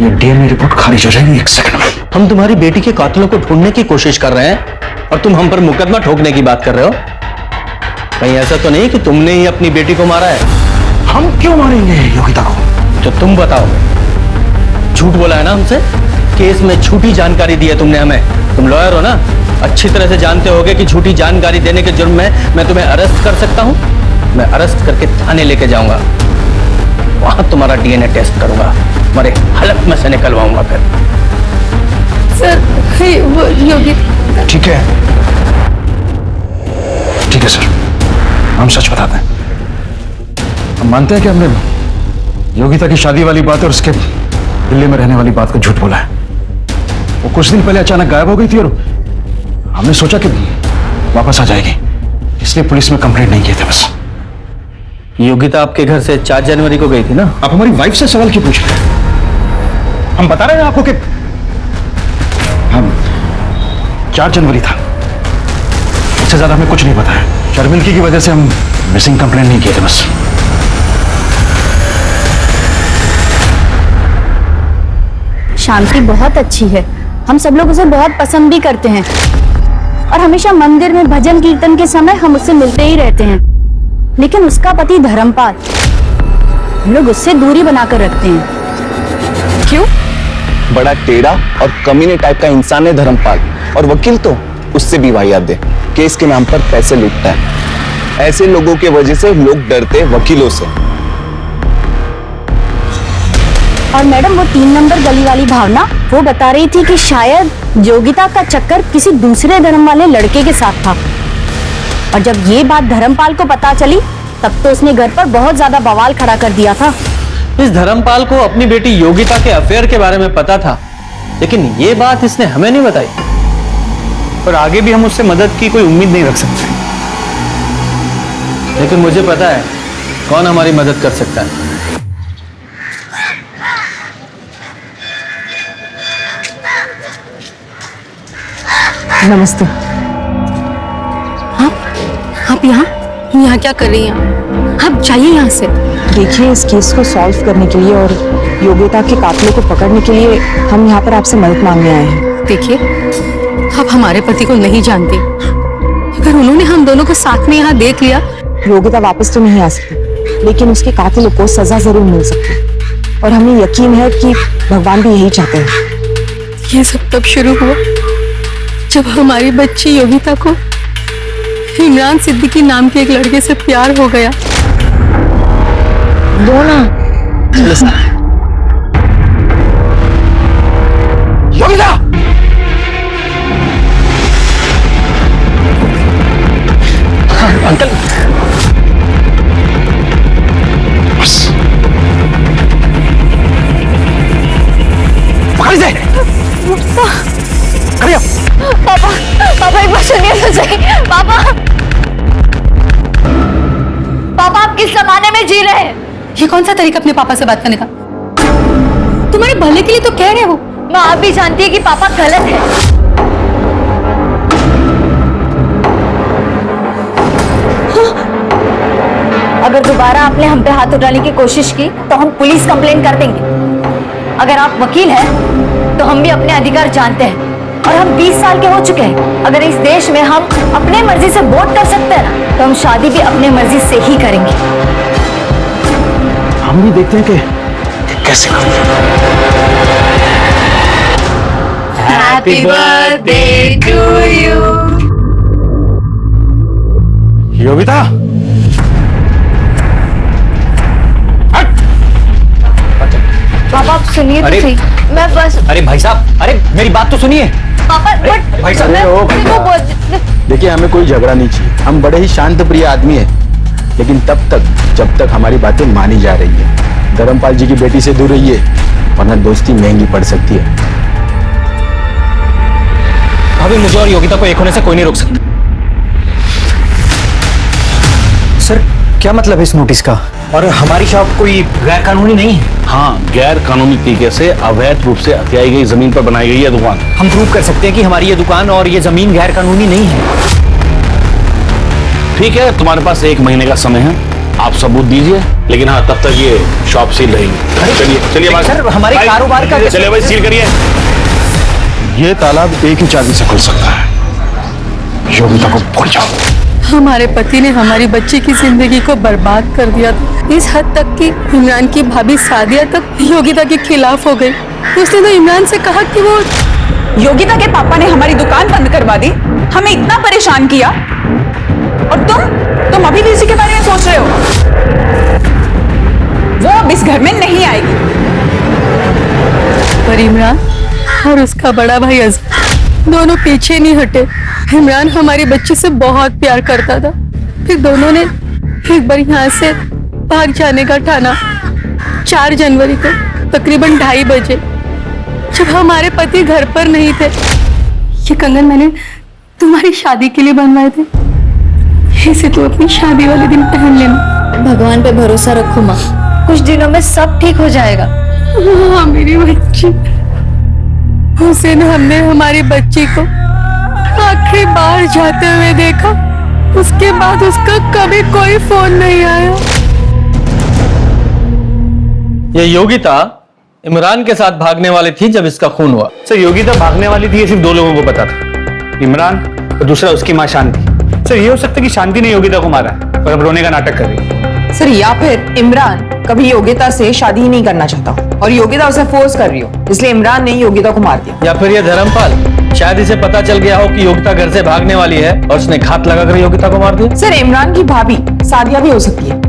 [SPEAKER 16] ये डीएनए रिपोर्ट खारिज हो जाएगी 1 सेकंड में।
[SPEAKER 19] हम तुम्हारी बेटी के कातिलों को ढूंढने की कोशिश कर रहे हैं और तुम हम पर मुकदमा ठोकने की बात कर रहे हो। कहीं ऐसा तो नहीं कि तुमने ही अपनी बेटी को मारा है?
[SPEAKER 16] हम क्यों मारेंगे योगिता को?
[SPEAKER 19] तो तुम बताओ। झूठ बोला है ना हमसे? केस में झूठी जानकारी दी है तुमने हमें। तुम लॉयर हो ना, अच्छी तरह से जानते होगे कि झूठी जानकारी देने के जुर्म में मैं तुम्हें अरेस्ट कर सकता हूं। मैं अरेस्ट करके थाने लेके जाऊंगा, वहां तुम्हारा डीएनए टेस्ट करूंगा, तुम्हारे हलक में से निकलवाऊंगा फिर।
[SPEAKER 20] सर, वो योगी।
[SPEAKER 16] ठीक है, ठीक है सर, हम सच बताते हैं। हम मानते हैं कि हमने योगिता की शादी वाली बात और उसके दिल्ली में रहने वाली बात को झूठ बोला है। वो कुछ दिन पहले अचानक गायब हो गई थी और हमने सोचा कि वापस आ जाएगी, इसलिए पुलिस में कंप्लेंट नहीं किए थे बस।
[SPEAKER 19] योगिता आपके घर से 4 जनवरी को गई थी ना?
[SPEAKER 16] आप हमारी वाइफ से सवाल क्यों पूछ रहे हैं? हम बता रहे हैं आपको कि हम 4 जनवरी था, इससे ज्यादा हमें कुछ नहीं पता है। शर्मिलकी की वजह से हम मिसिंग कंप्लेंट नहीं किए थे बस।
[SPEAKER 20] शांति बहुत अच्छी है, हम सब लोग उसे बहुत पसंद भी करते हैं और हमेशा मंदिर में भजन कीर्तन के समय हम उससे मिलते ही रहते हैं। लेकिन उसका पति धर्मपाल, हम लोग उससे दूरी बनाकर रखते हैं। क्यों?
[SPEAKER 21] बड़ा टेढ़ा और कमीने टाइप का इंसान है धर्मपाल, और वकील तो उससे भी वाहियात है। केस के नाम पर पैसे लूटता है। ऐसे लोगों के वजह से लोग डरते हैं वकीलों से।
[SPEAKER 20] और मैडम, वो 3 नंबर गली वाली भावना, वो बता रही थी कि शायद योगिता का चक्कर किसी दूसरे धर्म वाले लड़के के साथ था। और जब ये बात धर्मपाल को पता चली तब तो उसने घर पर बहुत ज्यादा बवाल खड़ा कर दिया था।
[SPEAKER 19] इस धर्मपाल को अपनी बेटी योगिता के अफेयर के बारे में पता था, लेकिन ये बात इसने हमें नहीं बताई।
[SPEAKER 16] और आगे भी हम उससे मदद की कोई उम्मीद नहीं रख सकते।
[SPEAKER 19] लेकिन मुझे पता है कौन हमारी मदद कर सकता है।
[SPEAKER 4] नमस्ते।
[SPEAKER 20] आप यहाँ?
[SPEAKER 4] यहाँ क्या कर रही हैं आप? जाइए यहाँ से।
[SPEAKER 12] देखिए, इस केस को सॉल्व करने के लिए और योगिता के कातिलों को पकड़ने के लिए हम यहाँ पर आपसे मदद मांगने आए हैं।
[SPEAKER 4] देखिए, आप हमारे पति को नहीं जानती, अगर उन्होंने हम दोनों को साथ में यहाँ देख लिया।
[SPEAKER 12] योगिता वापस तो नहीं आ सकती, लेकिन उसके कातिलों को सजा जरूर मिल सकती है और हमें यकीन है कि भगवान भी यही चाहते हैं।
[SPEAKER 4] ये सब तब शुरू हुआ जब हमारी बच्ची योगिता को इमरान सिद्दीकी नाम के एक लड़के से प्यार हो गया।
[SPEAKER 21] योगिता!
[SPEAKER 19] अंकल
[SPEAKER 21] पकड़ से
[SPEAKER 1] पापा, पापा एक बार सुनिए तो सही। पापा, पापा आप किस जमाने में जी रहे हैं?
[SPEAKER 4] ये कौन सा तरीका अपने पापा से बात करने का? तुम्हारे भले के लिए तो कह रहे हो।
[SPEAKER 1] माँ आप भी जानती है कि पापा गलत है। अगर दोबारा आपने हम पे हाथ उठाने की कोशिश की तो हम पुलिस कंप्लेंट कर देंगे। अगर आप वकील हैं तो हम भी अपने अधिकार जानते हैं और हम 20 साल के हो चुके हैं। अगर इस देश में हम अपने मर्जी से वोट कर सकते हैं ना, तो हम शादी भी अपने मर्जी से ही करेंगे।
[SPEAKER 21] हम भी देखते हैं कि कैसे करते हैं।
[SPEAKER 1] Happy birthday to you.
[SPEAKER 21] Yogita,
[SPEAKER 1] पापा आप सुनिए तो
[SPEAKER 19] अरे-
[SPEAKER 1] सही। मैं बस
[SPEAKER 19] अरे भाई साहब, अरे मेरी बात तो सुनिए।
[SPEAKER 1] पापा बट
[SPEAKER 21] भाई साहब, देखिए, हमें कोई झगड़ा नहीं चाहिए। हम बड़े ही शांत प्रिय आदमी हैं, लेकिन तब तक जब तक हमारी बातें मानी जा रही है। धर्मपाल जी की बेटी से दूर रहिए, वरना दोस्ती महंगी पड़ सकती है।
[SPEAKER 19] अभी मुझे और योगिता को एक होने से कोई नहीं रोक सकता।
[SPEAKER 16] सर, क्या मतलब है इस नोटिस का? और हमारी शॉप कोई गैर कानूनी नहीं है?
[SPEAKER 22] हाँ, गैर कानूनी तरीके से अवैध रूप से हथियाई गई जमीन पर बनाई गई है दुकान।
[SPEAKER 16] हम प्रूव कर सकते हैं कि हमारी ये दुकान और ये जमीन गैर कानूनी नहीं है।
[SPEAKER 22] ठीक है, तुम्हारे पास 1 महीने का समय है, आप सबूत दीजिए, लेकिन हाँ तब तक ये शॉप सील रहेगी। चलिए चलिए
[SPEAKER 16] सर, हमारे कारोबार का
[SPEAKER 22] चलिए भाई, सील करिए। ये तालाब एक ही चाबी से खुल सकता है। योगिता को भूल जाओ।
[SPEAKER 4] हमारे पति ने हमारी बच्ची की जिंदगी को बर्बाद कर दिया था, इस हद तक कि इमरान की भाभी सादिया तक योगिता के खिलाफ हो गई। उसने तो इमरान से कहा कि वो
[SPEAKER 12] योगिता के पापा ने हमारी दुकान बंद करवा दी, हमें इतना परेशान किया, और तुम अभी भी इसी के बारे में सोच रहे हो। वो अब इस घर में नहीं आएगी।
[SPEAKER 4] पर इमरान और उसका बड़ा भाई अजहर दोनों पीछे नहीं हटे। इमरान हमारी बच्ची से बहुत प्यार करता था, फिर दोनों ने एक बार यहाँ से भाग जाने का ठाना। 4 जनवरी को तकरीबन 2:30 बजे, जब हमारे पति घर पर नहीं थे। ये कंगन मैंने तुम्हारी शादी के लिए बनवाए थे, इसे तू अपनी शादी वाले दिन पहन लेना।
[SPEAKER 1] भगवान पे भरोसा रखो माँ, कुछ दिनों में सब ठीक हो जाएगा।
[SPEAKER 4] हाँ मेरी बच्ची। उस दिन हमने हमारी बच्ची को आखिरी बार जाते हुए देखा, उसके बाद उसका कभी कोई फोन नहीं आया।
[SPEAKER 19] ये योगिता इमरान के साथ भागने वाली थी जब इसका खून हुआ।
[SPEAKER 16] सर, योगिता भागने वाली थी ये सिर्फ 2 लोगों को पता था, इमरान और दूसरा उसकी माँ शांति। सर, ये हो सकता है कि शांति ने योगिता को मारा और अब रोने का नाटक कर रही है।
[SPEAKER 12] सर, या फिर इमरान कभी योगिता से शादी ही नहीं करना चाहता और योगिता उसे फोर्स कर रही हो, इसलिए इमरान ने योगिता को मार दिया।
[SPEAKER 19] या फिर ये धर्मपाल, शायद इसे पता चल गया हो कि योगिता घर से भागने वाली है और उसने घात लगाकर योगिता को मार दिया।
[SPEAKER 12] सर, इमरान की भाभी सादिया भी हो सकती है,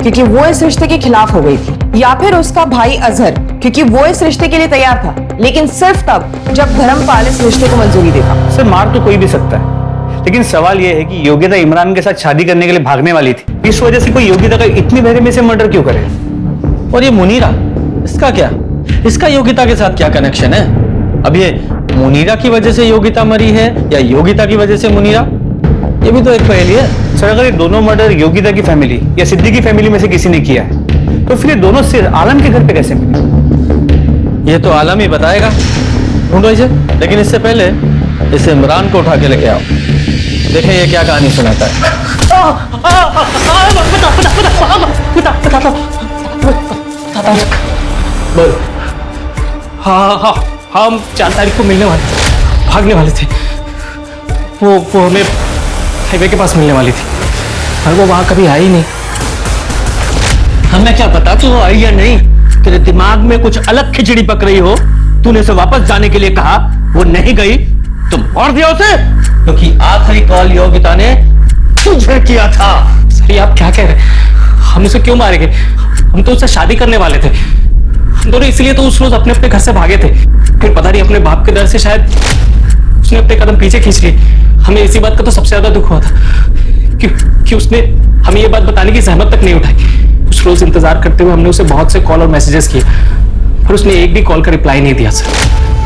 [SPEAKER 12] क्योंकि वो इस रिश्ते के खिलाफ हो गई थी। या फिर उसका भाई अजहर, क्योंकि वो इस रिश्ते के लिए तैयार था, लेकिन सिर्फ तब जब धर्मपाल इस रिश्ते को मंजूरी देता।
[SPEAKER 16] सर, मार तो कोई भी सकता है, लेकिन सवाल यह है कि योगिता इमरान के साथ शादी करने के लिए भागने वाली थी, इस वजह से कोई योगिता का इतनी बेरहमी से मर्डर क्यों करे?
[SPEAKER 19] और ये मुनीरा, इसका क्या? इसका योगिता के साथ क्या कनेक्शन है? अब ये मुनीरा की वजह से योगिता मरी है या योगिता की वजह से मुनीरा? ये भी तो एक पहेली है।
[SPEAKER 16] सर, अगर ये दोनों मर्डर योगिता की फैमिली या सिद्दीकी फैमिली में से किसी ने किया है, तो फिर ये दोनों सिर आलम के घर पे कैसे मिले?
[SPEAKER 19] ये तो आलम ही बताएगा। ढूंढो इसे, लेकिन इससे पहले इसे इमरान को उठा के लेके आओ। देखें ये क्या कहानी सुनाता है। बोल।
[SPEAKER 18] हाँ, हम 4 तारीख को मिलने वाले थे, भागने वाले थे। वो हमें हाईवे के पास मिलने वाली थी, और वो वहां कभी आई नहीं।
[SPEAKER 19] हमें क्या पता कि वो आई या नहीं। तेरे दिमाग में कुछ अलग खिचड़ी पक रही हो। तूने उसे वापस जाने के लिए कहा, वो नहीं गई, तुम मार दिया उसे, क्योंकि आखिरी कॉल योगिता ने तुझे किया था।
[SPEAKER 18] सर आप क्या कह रहे हैं? हम उसे क्यों मारेंगे? हम तो उससे शादी करने वाले थे। हम दोनों इसलिए तो उस रोज अपने अपने घर से भागे थे। फिर पता नहीं अपने बाप के डर से शायद उसने अपने कदम पीछे खींच लिए। हमें इसी बात का तो सबसे ज्यादा दुख हुआ था कि उसने हमें ये बात बताने की जहमत तक नहीं उठाई। उस रोज इंतजार करते हुए हमने उसे बहुत से कॉल और मैसेजेस किए, पर उसने एक भी कॉल का रिप्लाई नहीं दिया सर।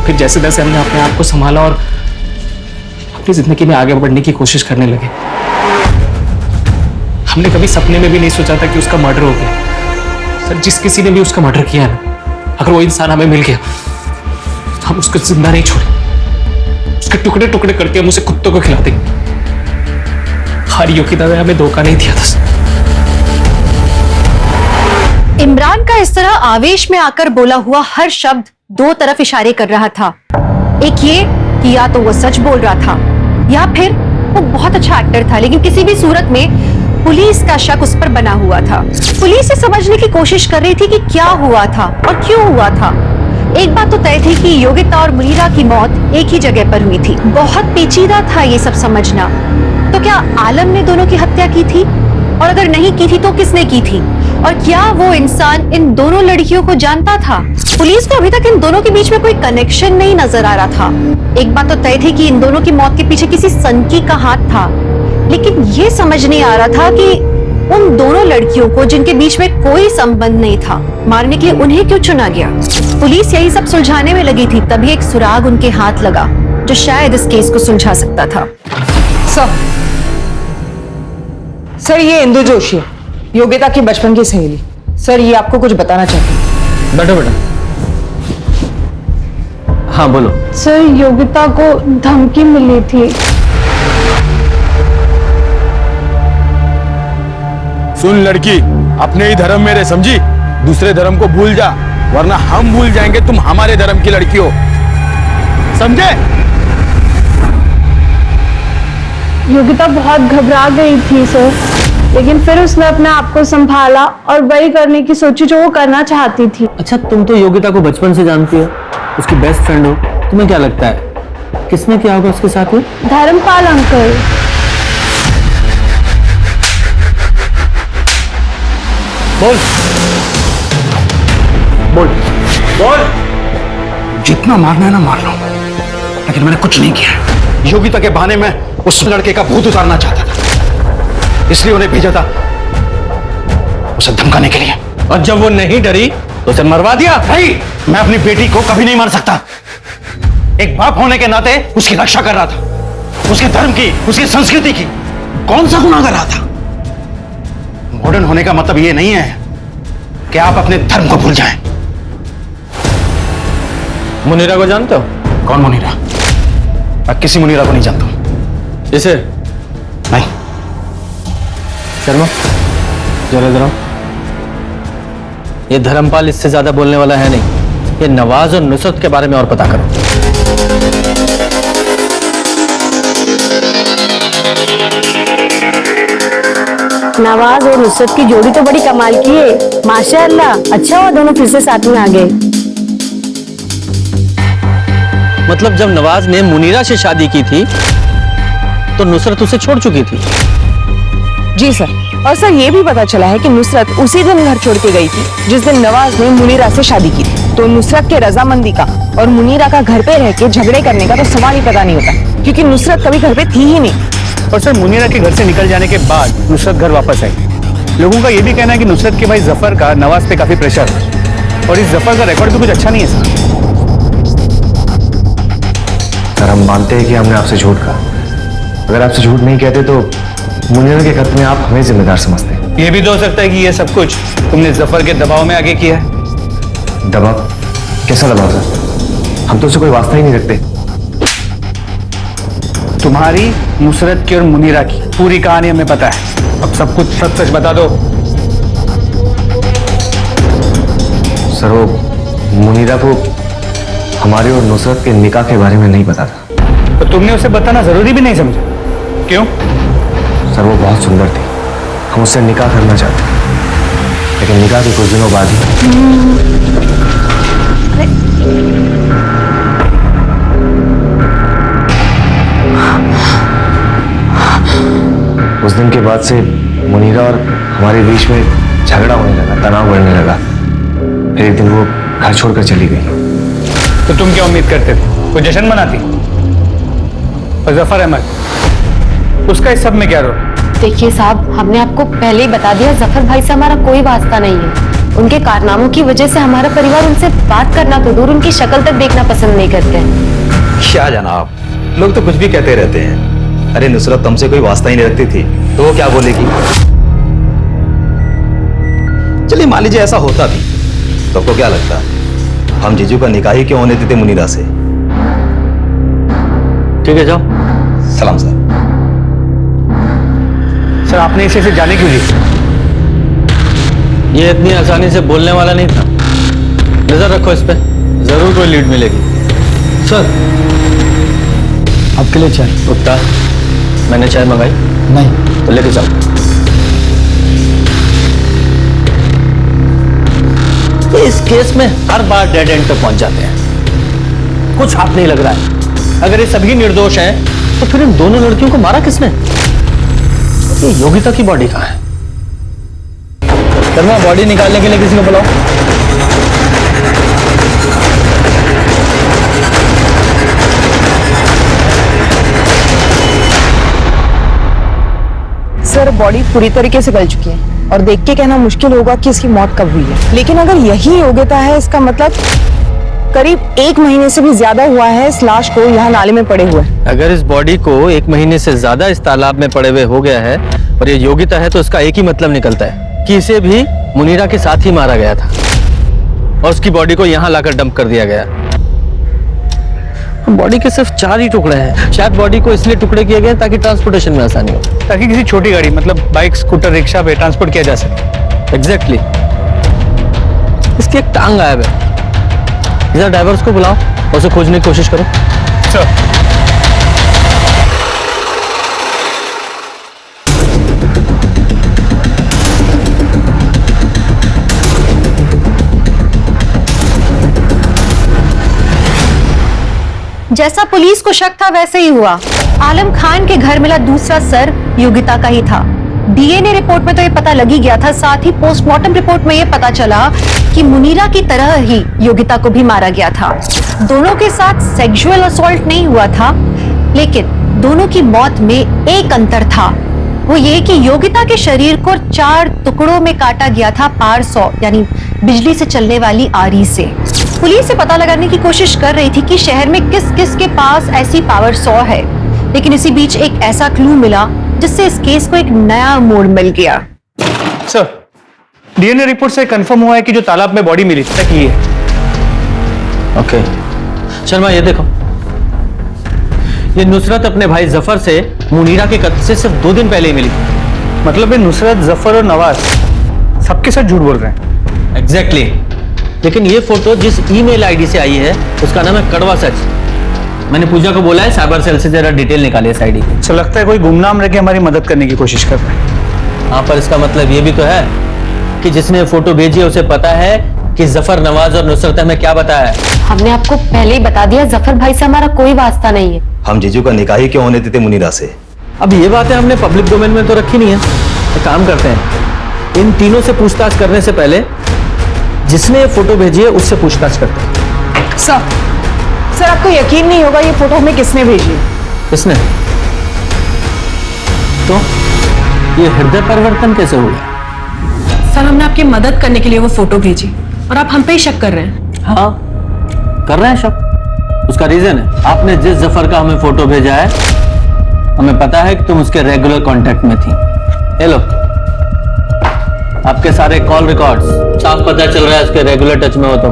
[SPEAKER 18] फिर जैसे जैसे हमने अपने आप को संभाला और अपनी जिंदगी में आगे बढ़ने की कोशिश करने लगे, हमने कभी सपने में भी नहीं सोचा था कि उसका मर्डर हो गया। सर जिस किसी ने भी उसका मर्डर किया है ना, अगर वो इंसान हमें मिल गया तो हम उसको जिंदा नहीं छोड़े, उसके टुकड़े टुकड़े करके हम उसे कुत्तों को खिला देंगे। हर योगिता ने हमें धोखा नहीं दिया था।
[SPEAKER 1] इमरान का इस तरह आवेश में आकर बोला हुआ हर शब्द दो तरफ इशारे कर रहा था। एक ये कि या तो वो सच बोल रहा था या फिर वो बहुत अच्छा एक्टर था, लेकिन किसी भी सूरत में पुलिस का शक उस पर बना हुआ था। पुलिस ये समझने की कोशिश कर रही थी कि क्या हुआ था और क्यों हुआ था। एक बात तो तय थी कि योगिता और मुनीरा की मौत एक ही जगह पर हुई थी। बहुत पेचीदा था ये सब समझना। तो क्या आलम ने दोनों की हत्या की थी, और अगर नहीं की थी तो किसने की थी, और क्या वो इंसान इन दोनों लड़कियों को जानता था? पुलिस को अभी तक इन दोनों के बीच में कोई कनेक्शन नहीं नजर आ रहा था। एक बात तो तय थी कि इन दोनों की मौत के पीछे किसी सनकी का हाथ था, लेकिन ये समझ नहीं आ रहा था कि उन दोनों लड़कियों को जिनके बीच में कोई संबंध नहीं था, मारने के लिए उन्हें क्यों चुना गया। पुलिस यही सब सुलझाने में लगी थी, तभी एक सुराग उनके हाथ लगा जो शायद इस केस को सुलझा सकता था।
[SPEAKER 12] सर ये इंदु जोशी है, योगिता की बचपन की सहेली। सर ये आपको कुछ बताना चाहती है।
[SPEAKER 19] बैठो बेटा। हाँ बोलो।
[SPEAKER 20] सर योगिता को धमकी मिली थी।
[SPEAKER 22] सुन लड़की, अपने ही धर्म में रह, समझी? दूसरे धर्म को भूल जा, वरना हम भूल जाएंगे तुम हमारे धर्म की लड़की हो, समझे?
[SPEAKER 20] योगिता बहुत घबरा गई थी सर, लेकिन फिर उसने अपने आप को संभाला और वही करने की सोची जो वो करना चाहती थी।
[SPEAKER 19] अच्छा तुम तो योगिता को बचपन से जानती हो, उसकी बेस्ट फ्रेंड हो, तुम्हें क्या लगता है किसने किया होगा उसके साथ में?
[SPEAKER 20] धर्मपाल अंकल।
[SPEAKER 19] बोल बोल बोल।
[SPEAKER 22] जितना मारना है ना मार लो, लेकिन मैंने कुछ नहीं किया। योगिता के बहाने में उस लड़के का भूत उतारना चाहता था, इसलिए उन्हें भेजा था उसे धमकाने के लिए।
[SPEAKER 19] और जब वो नहीं डरी तो उसे मरवा दिया।
[SPEAKER 22] नहीं, मैं अपनी बेटी को कभी नहीं मार सकता। एक बाप होने के नाते उसकी रक्षा कर रहा था, उसके धर्म की, उसकी संस्कृति की। कौन सा गुनाह कर रहा था? मॉडर्न होने का मतलब ये नहीं है कि आप अपने धर्म को भूल जाएं।
[SPEAKER 19] मुनीरा को जानते हो?
[SPEAKER 22] कौन मुनीरा? मैं किसी मुनीरा को नहीं जानता हूं।
[SPEAKER 19] इसे?
[SPEAKER 22] नहीं।
[SPEAKER 19] शर्मा जरा इधर आओ। ये धर्मपाल इससे ज्यादा बोलने वाला है नहीं। ये नवाज और नुसरत के बारे में और पता करो।
[SPEAKER 20] नवाज और नुसरत की जोड़ी तो बड़ी कमाल की है, माशाअल्लाह। अच्छा हुआ दोनों फिर से साथ में आ गए।
[SPEAKER 19] मतलब जब नवाज ने मुनीरा से शादी की थी तो नुसरत उसे छोड़ चुकी थी?
[SPEAKER 12] जी सर, और सर ये भी पता चला है कि नुसरत उसी दिन घर छोड़ के गई थी जिस दिन नवाज ने मुनीरा से शादी की थी। तो नुसरत के रजामंदी का और मुनीरा का घर पे रह के झगड़े करने का तो सवाल ही पैदा नहीं होता, क्योंकि नुसरत कभी घर पे थी ही नहीं।
[SPEAKER 18] और सर मुनीरा के घर से निकल जाने के बाद नुसरत घर वापस आई। लोगों का ये भी कहना है कि नुसरत के भाई जफर का नवाज पे काफी प्रेशर है, और इस जफर का रिकॉर्ड भी कुछ अच्छा नहीं है
[SPEAKER 6] सर। हम मानते हैं कि हमने आपसे झूठ कहा। अगर आपसे झूठ नहीं कहते तो मुनीरा के कत्ल में आप हमें जिम्मेदार समझते हैं।
[SPEAKER 15] ये भी तो हो सकता है कि ये सब कुछ तुमने जफर के दबाव में आगे किया है।
[SPEAKER 6] दबाव? कैसा दबाव सर? हम तो उससे कोई वास्ता ही नहीं रखते।
[SPEAKER 15] तुम्हारी
[SPEAKER 21] नुसरत की और मुनीरा की पूरी कहानी हमें पता है। अब सब कुछ सच सच बता दो।
[SPEAKER 8] सर वो मुनीरा को हमारे और नुसरत के निकाह के बारे में नहीं पता था।
[SPEAKER 21] तो तुमने उसे बताना जरूरी भी नहीं समझा, क्यों?
[SPEAKER 8] सर वो बहुत सुंदर थी, हम उससे निकाह करना चाहते हैं, लेकिन निकाह के कुछ दिनों बाद ही उस दिन के बाद से मुनीरा और हमारे बीच में झगड़ा होने लगा, तनाव बढ़ने लगा। फिर एक दिन वो घर छोड़कर चली गई।
[SPEAKER 21] तो तुम क्या उम्मीद करते थे? कोई जश्न मनाती? और जफर अहमद, उसका इस सब में क्या रोल?
[SPEAKER 4] देखिए साहब, हमने आपको पहले ही बता दिया, जफर भाई से हमारा कोई वास्ता नहीं है। उनके कारनामों की वजह से हमारा परिवार उनसे बात करना तो दूर, उनकी शक्ल तक देखना पसंद नहीं करते हैं।
[SPEAKER 21] क्या जनाब, लोग तो कुछ भी कहते रहते हैं। अरे नुसरत तुमसे कोई वास्ता ही नहीं रखती थी तो वो क्या बोलेगी? चलिए मान लीजिए ऐसा होता भी तो आपको क्या लगता, हम जीजू का निकाह ही क्यों होने देते मुनीरा से?
[SPEAKER 19] ठीक है, जाओ।
[SPEAKER 21] सलाम सर। सर आपने इसे जाने क्यों दी?
[SPEAKER 19] ये इतनी आसानी से बोलने वाला नहीं था। नजर रखो इस पे, जरूर कोई लीड मिलेगी। सर
[SPEAKER 21] आपके लिए चाय।
[SPEAKER 19] कुत्ता, मैंने चाय मंगाई
[SPEAKER 21] नहीं
[SPEAKER 19] तो लेके जाओ। इस केस में हर बार डेड एंड पे पहुंच जाते हैं। कुछ हाथ नहीं लग रहा है। अगर ये सभी निर्दोष हैं तो फिर इन दोनों लड़कियों को मारा किसने? ये योगिता की बॉडी कहां है? शर्मा, बॉडी निकालने के लिए किसी को बुलाओ।
[SPEAKER 12] सर बॉडी पूरी तरीके से गल चुकी है और देख के कहना मुश्किल होगा कि इसकी मौत कब हुई है, लेकिन अगर यही योग्यता है इसका मतलब करीब 1 महीने से भी ज्यादा हुआ है इस लाश को यहाँ नाले में पड़े हुए।
[SPEAKER 19] अगर इस बॉडी को 1 महीने से ज्यादा इस तालाब में पड़े हुए हो गया है और ये योगिता है तो इसका एक ही मतलब निकलता है कि इसे भी मुनीरा के साथ ही मारा गया था और उसकी बॉडी को यहाँ लाकर डंप कर दिया गया। बॉडी के सिर्फ 4 ही टुकड़े हैं। शायद बॉडी को इसलिए टुकड़े किए गए ताकि ट्रांसपोर्टेशन में आसानी हो,
[SPEAKER 21] ताकि किसी छोटी गाड़ी मतलब बाइक, स्कूटर, रिक्शा पे ट्रांसपोर्ट किया जा सके।
[SPEAKER 19] एग्जैक्टली। इसकी एक टांग गायब है। इधर ड्राइवर्स को बुलाओ और उसे खोजने की कोशिश करो।
[SPEAKER 21] सर
[SPEAKER 1] जैसा पुलिस को शक था वैसे ही हुआ। आलम खान के घर मिला दूसरा सर योगिता का ही था। डीएनए रिपोर्ट में तो ये पता लग ही गया था, साथ ही पोस्टमार्टम रिपोर्ट में ये पता चला कि मुनीरा की तरह ही योगिता को भी मारा गया था। दोनों के साथ सेक्सुअल असॉल्ट नहीं हुआ था, लेकिन दोनों की मौत में एक अंतर था, वो ये कि योगिता के शरीर को 4 टुकड़ों में काटा गया था पावर सॉ यानी बिजली से चलने वाली आरी से। पुलिस से पता लगाने की कोशिश कर रही थी कि शहर में किस किस के पास ऐसी पावर सॉ है, लेकिन इसी बीच एक ऐसा क्लू मिला जिससे इस केस को एक नया मोड़ मिल गया।
[SPEAKER 21] सर डीएनए रिपोर्ट से कंफर्म हुआ है कि जो तालाब में बॉडी मिली तक ये है।
[SPEAKER 19] ओके शर्मा, ये देखो, ये नुसरत अपने भाई जफर से मुनीरा के कत्ल से सिर्फ 2 दिन पहले ही मिली।
[SPEAKER 21] मतलब ये नुसरत, जफर और नवाज सबके साथ झूठ बोल रहे हैं।
[SPEAKER 19] एग्जैक्टली। लेकिन ये फोटो जिस ईमेल आईडी से आई है उसका नाम है कड़वा सच। मैंने पूजा को बोला है साइबर सेल से जरा डिटेल निकाले इस आईडी की।
[SPEAKER 21] अच्छा, लगता है कोई गुमनाम रह के हमारी मदद करने की कोशिश कर रहा है।
[SPEAKER 19] हाँ, पर इसका मतलब ये भी तो है कि जिसने फोटो भेजी है उसे पता है कि जफर, नवाज और नुसरत हमें क्या बताया है।
[SPEAKER 4] हमने आपको पहले ही बता दिया, जफर भाई से हमारा कोई वास्ता नहीं है।
[SPEAKER 21] हम जीजू का निकाह ही क्यों होने देते मुनीरा से?
[SPEAKER 19] अब ये बातें हमने पब्लिक डोमेन में तो रखी नहीं है। एक काम करते हैं, इन तीनों से पूछताछ करने से पहले जिसने ये फोटो भेजी है उससे पूछताछ करते हैं।
[SPEAKER 12] सर आपको यकीन नहीं होगा ये फोटो हमें किसने भेजी है।
[SPEAKER 19] किसने? तो ये हृदय परिवर्तन कैसे हुआ?
[SPEAKER 4] सर हमने आपकी मदद करने के लिए वो फोटो भेजी और आप हम पे ही शक कर रहे हैं।
[SPEAKER 19] हाँ, कर रहे हैं शक। उसका रीजन है, आपने जिस जफर का हमें फोटो भेजा है हमें पता है कि तुम उसके रेगुलर कांटेक्ट में थी। हेलो, आपके सारे कॉल रिकॉर्ड्स साफ पता चल रहा है उसके रेगुलर टच में हो तुम।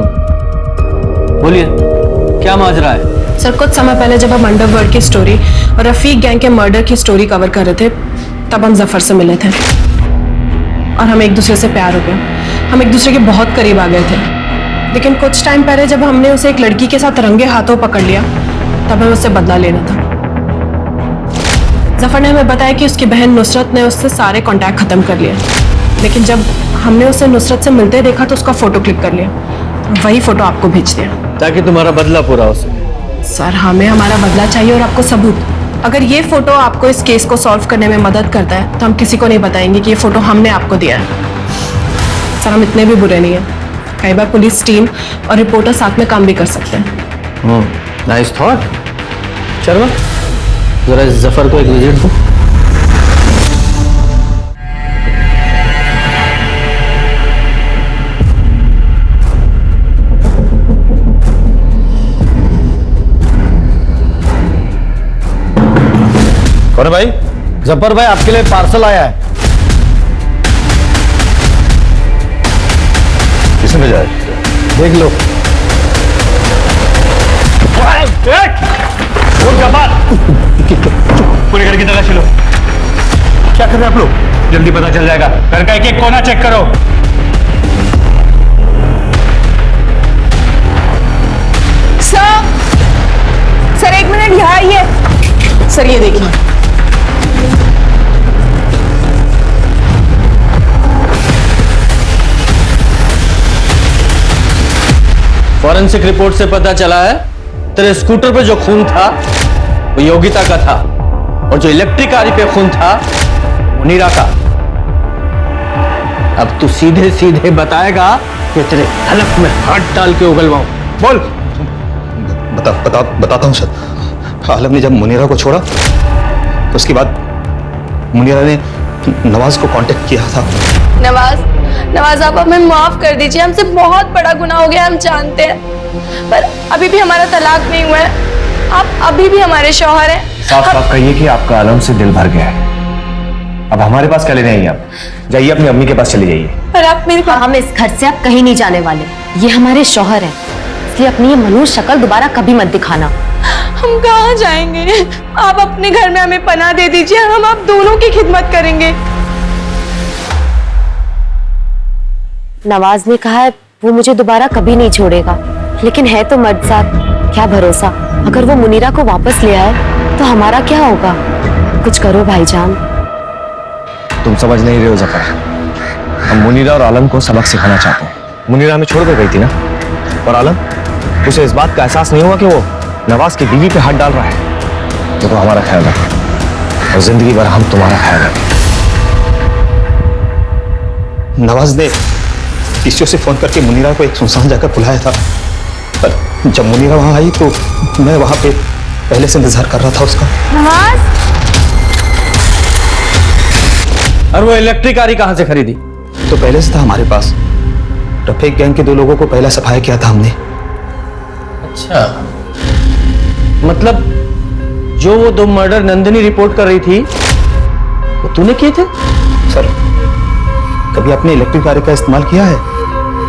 [SPEAKER 19] बोलिए क्या माजरा है?
[SPEAKER 4] सर कुछ समय पहले जब हम अंडरवर्ल्ड की स्टोरी और रफीक गैंग के मर्डर की स्टोरी कवर कर रहे थे तब हम जफर से मिले थे और हमें एक दूसरे से प्यार हो गया। हम एक दूसरे के बहुत करीब आ गए थे, लेकिन कुछ टाइम पहले जब हमने उसे एक लड़की के साथ रंगे हाथों पकड़ लिया तब हमें उससे बदला लेना था। जफर ने हमें बताया कि उसकी बहन नुसरत ने उससे सारे कॉन्टैक्ट खत्म कर लिए, लेकिन जब हमने उसे नुसरत से मिलते देखा तो उसका फोटो क्लिक कर लिया, वही फोटो आपको भेज दिया
[SPEAKER 19] ताकि तुम्हारा बदला पूरा हो सके।
[SPEAKER 4] सर हमें हमारा बदला चाहिए और आपको सबूत। अगर ये फोटो आपको इस केस को सॉल्व करने में मदद करता है तो हम किसी को नहीं बताएंगे कि ये फोटो हमने आपको दिया है। सर हम इतने भी बुरे नहीं हैं, कई बार पुलिस टीम और रिपोर्टर साथ में काम भी कर सकते हैं।
[SPEAKER 19] Nice thought. शर्मा जरा इस जफर को एक विजिट दो।
[SPEAKER 22] कौन है भाई? जफर भाई आपके लिए पार्सल आया है।
[SPEAKER 8] किसने भेजा है?
[SPEAKER 22] देख लो।
[SPEAKER 18] पूरे घर की तलाशी लो।
[SPEAKER 22] क्या कर रहे हैं आप लोग?
[SPEAKER 18] जल्दी पता चल जाएगा। घर का एक एक कोना चेक करो।
[SPEAKER 12] सर एक मिनट यहाँ आइए। सर ये देखिए।
[SPEAKER 19] फॉरेंसिक रिपोर्ट से पता चला है तेरे स्कूटर पे जो खून था वो योगिता का था और जो इलेक्ट्रिक गाड़ी पे खून था वो नीरा का। अब तू सीधे सीधे बताएगा कि तेरे हलक में हाथ डाल के उगलवाऊं। बोल।
[SPEAKER 8] बताता हूँ सर। आलम ने जब मुनीरा को छोड़ा तो उसके बाद मुनीरा ने नवाज को कांटेक्ट किया था।
[SPEAKER 20] नवाज आप हमें माफ कर दीजिए, हमसे बहुत बड़ा गुनाह हो गया, हम जानते हैं, पर अभी भी हमारा तलाक नहीं हुआ है। आप अभी भी हमारे शौहर हैं।
[SPEAKER 8] साफ साफ कहिए कि आपका आलम से दिल भर गया है। अब हमारे पास क्या लेने आइए? आप जाइए अपनी अम्मी के पास चले जाइए।
[SPEAKER 20] पर आप मेरे पास।
[SPEAKER 4] हम इस घर से आप कहीं नहीं जाने वाले, ये हमारे शौहर हैं, इसलिए अपनी ये मनुष्य शक्ल दोबारा कभी मत दिखाना।
[SPEAKER 20] हम कहाँ जाएंगे? आप अपने घर में हमें पनाह दे दीजिए, हम आप दोनों की खिदमत करेंगे।
[SPEAKER 4] नवाज ने कहा है वो मुझे दोबारा कभी नहीं छोड़ेगा, लेकिन है तो मर्द साहब, क्या भरोसा, अगर वो मुनीरा को वापस ले आए तो हमारा क्या होगा? कुछ करो भाईजान।
[SPEAKER 8] तुम समझ नहीं रहे हो जफर, हम मुनीरा और आलम को सबक सिखाना चाहते हैं। मुनीरा हमें छोड़कर गई थी ना, और आलम उसे इस बात का एहसास नहीं हुआ कि वो नवाज की बीवी पे हाथ डाल रहा है। तो हमारा ख्याल रखो और जिंदगी भर हम तुम्हारा ख्याल रखें। नवाज ने पीसीओ से फोन करके मुनीरा को एक सुनसान जगह बुलाया था, पर जब मुनीरा वहां आई तो मैं वहां पे पहले से इंतजार कर रहा था उसका।
[SPEAKER 20] नवाज।
[SPEAKER 19] और वो इलेक्ट्रिक गाड़ी कहां से खरीदी?
[SPEAKER 8] तो पहले से था हमारे पास। रफीक गैंग के 2 लोगों को पहला सफाया किया था हमने।
[SPEAKER 19] अच्छा, मतलब जो वो 2 मर्डर नंदिनी रिपोर्ट कर रही थी वो तूने किए थे?
[SPEAKER 8] सर कभी आपने इलेक्ट्रिक गाड़ी का इस्तेमाल किया है?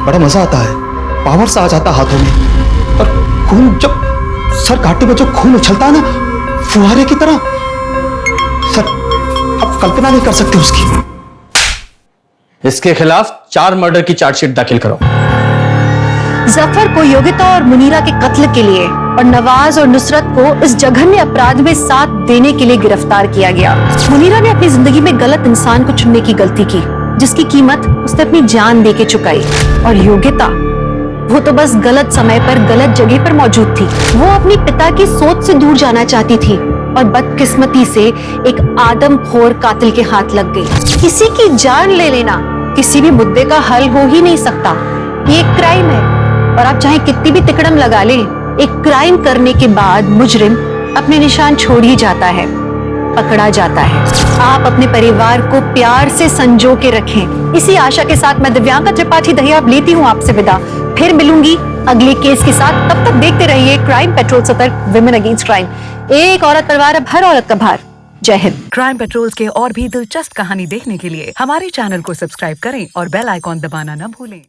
[SPEAKER 8] बड़ा मजा आता है, पावर सा आ जाता हाथों में, और खून जब सर घाटे में जो खून उछलता है ना फुहारे की तरह, सर आप कल्पना नहीं कर सकते उसकी।
[SPEAKER 19] इसके खिलाफ 4 मर्डर की चार्जशीट दाखिल करो।
[SPEAKER 1] जफर को योगिता और मुनीरा के कत्ल के लिए और नवाज और नुसरत को इस जघन्य अपराध में साथ देने के लिए गिरफ्तार किया गया। मुनीरा ने अपनी जिंदगी में गलत इंसान को चुनने की गलती की, जिसकी कीमत उसने अपनी जान देके चुकाई। और योगिता, वो तो बस गलत समय पर गलत जगह पर मौजूद थी। वो अपनी पिता की सोच से दूर जाना चाहती थी और बदकिस्मती से एक आदमखोर कातिल के हाथ लग गई। किसी की जान ले लेना किसी भी मुद्दे का हल हो ही नहीं सकता, ये एक क्राइम है, और आप चाहे कितनी भी तिकड़म लगा ले, एक क्राइम करने के बाद मुजरिम अपने निशान छोड़ ही जाता है, पकड़ा जाता है। आप अपने परिवार को प्यार से संजो के रखें। इसी आशा के साथ मैं दिव्यांका त्रिपाठी दहिया अब लेती हूँ आपसे विदा। फिर मिलूंगी अगले केस के साथ, तब तक देखते रहिए क्राइम पेट्रोल सतर्क, विमेन अगेंस्ट क्राइम। एक औरत परिवार, अब हर औरत का भार। जय हिंद।
[SPEAKER 13] क्राइम पेट्रोल्स के और भी दिलचस्प कहानी देखने के लिए हमारे चैनल को सब्सक्राइब करें और बेल आइकॉन दबाना न भूलें।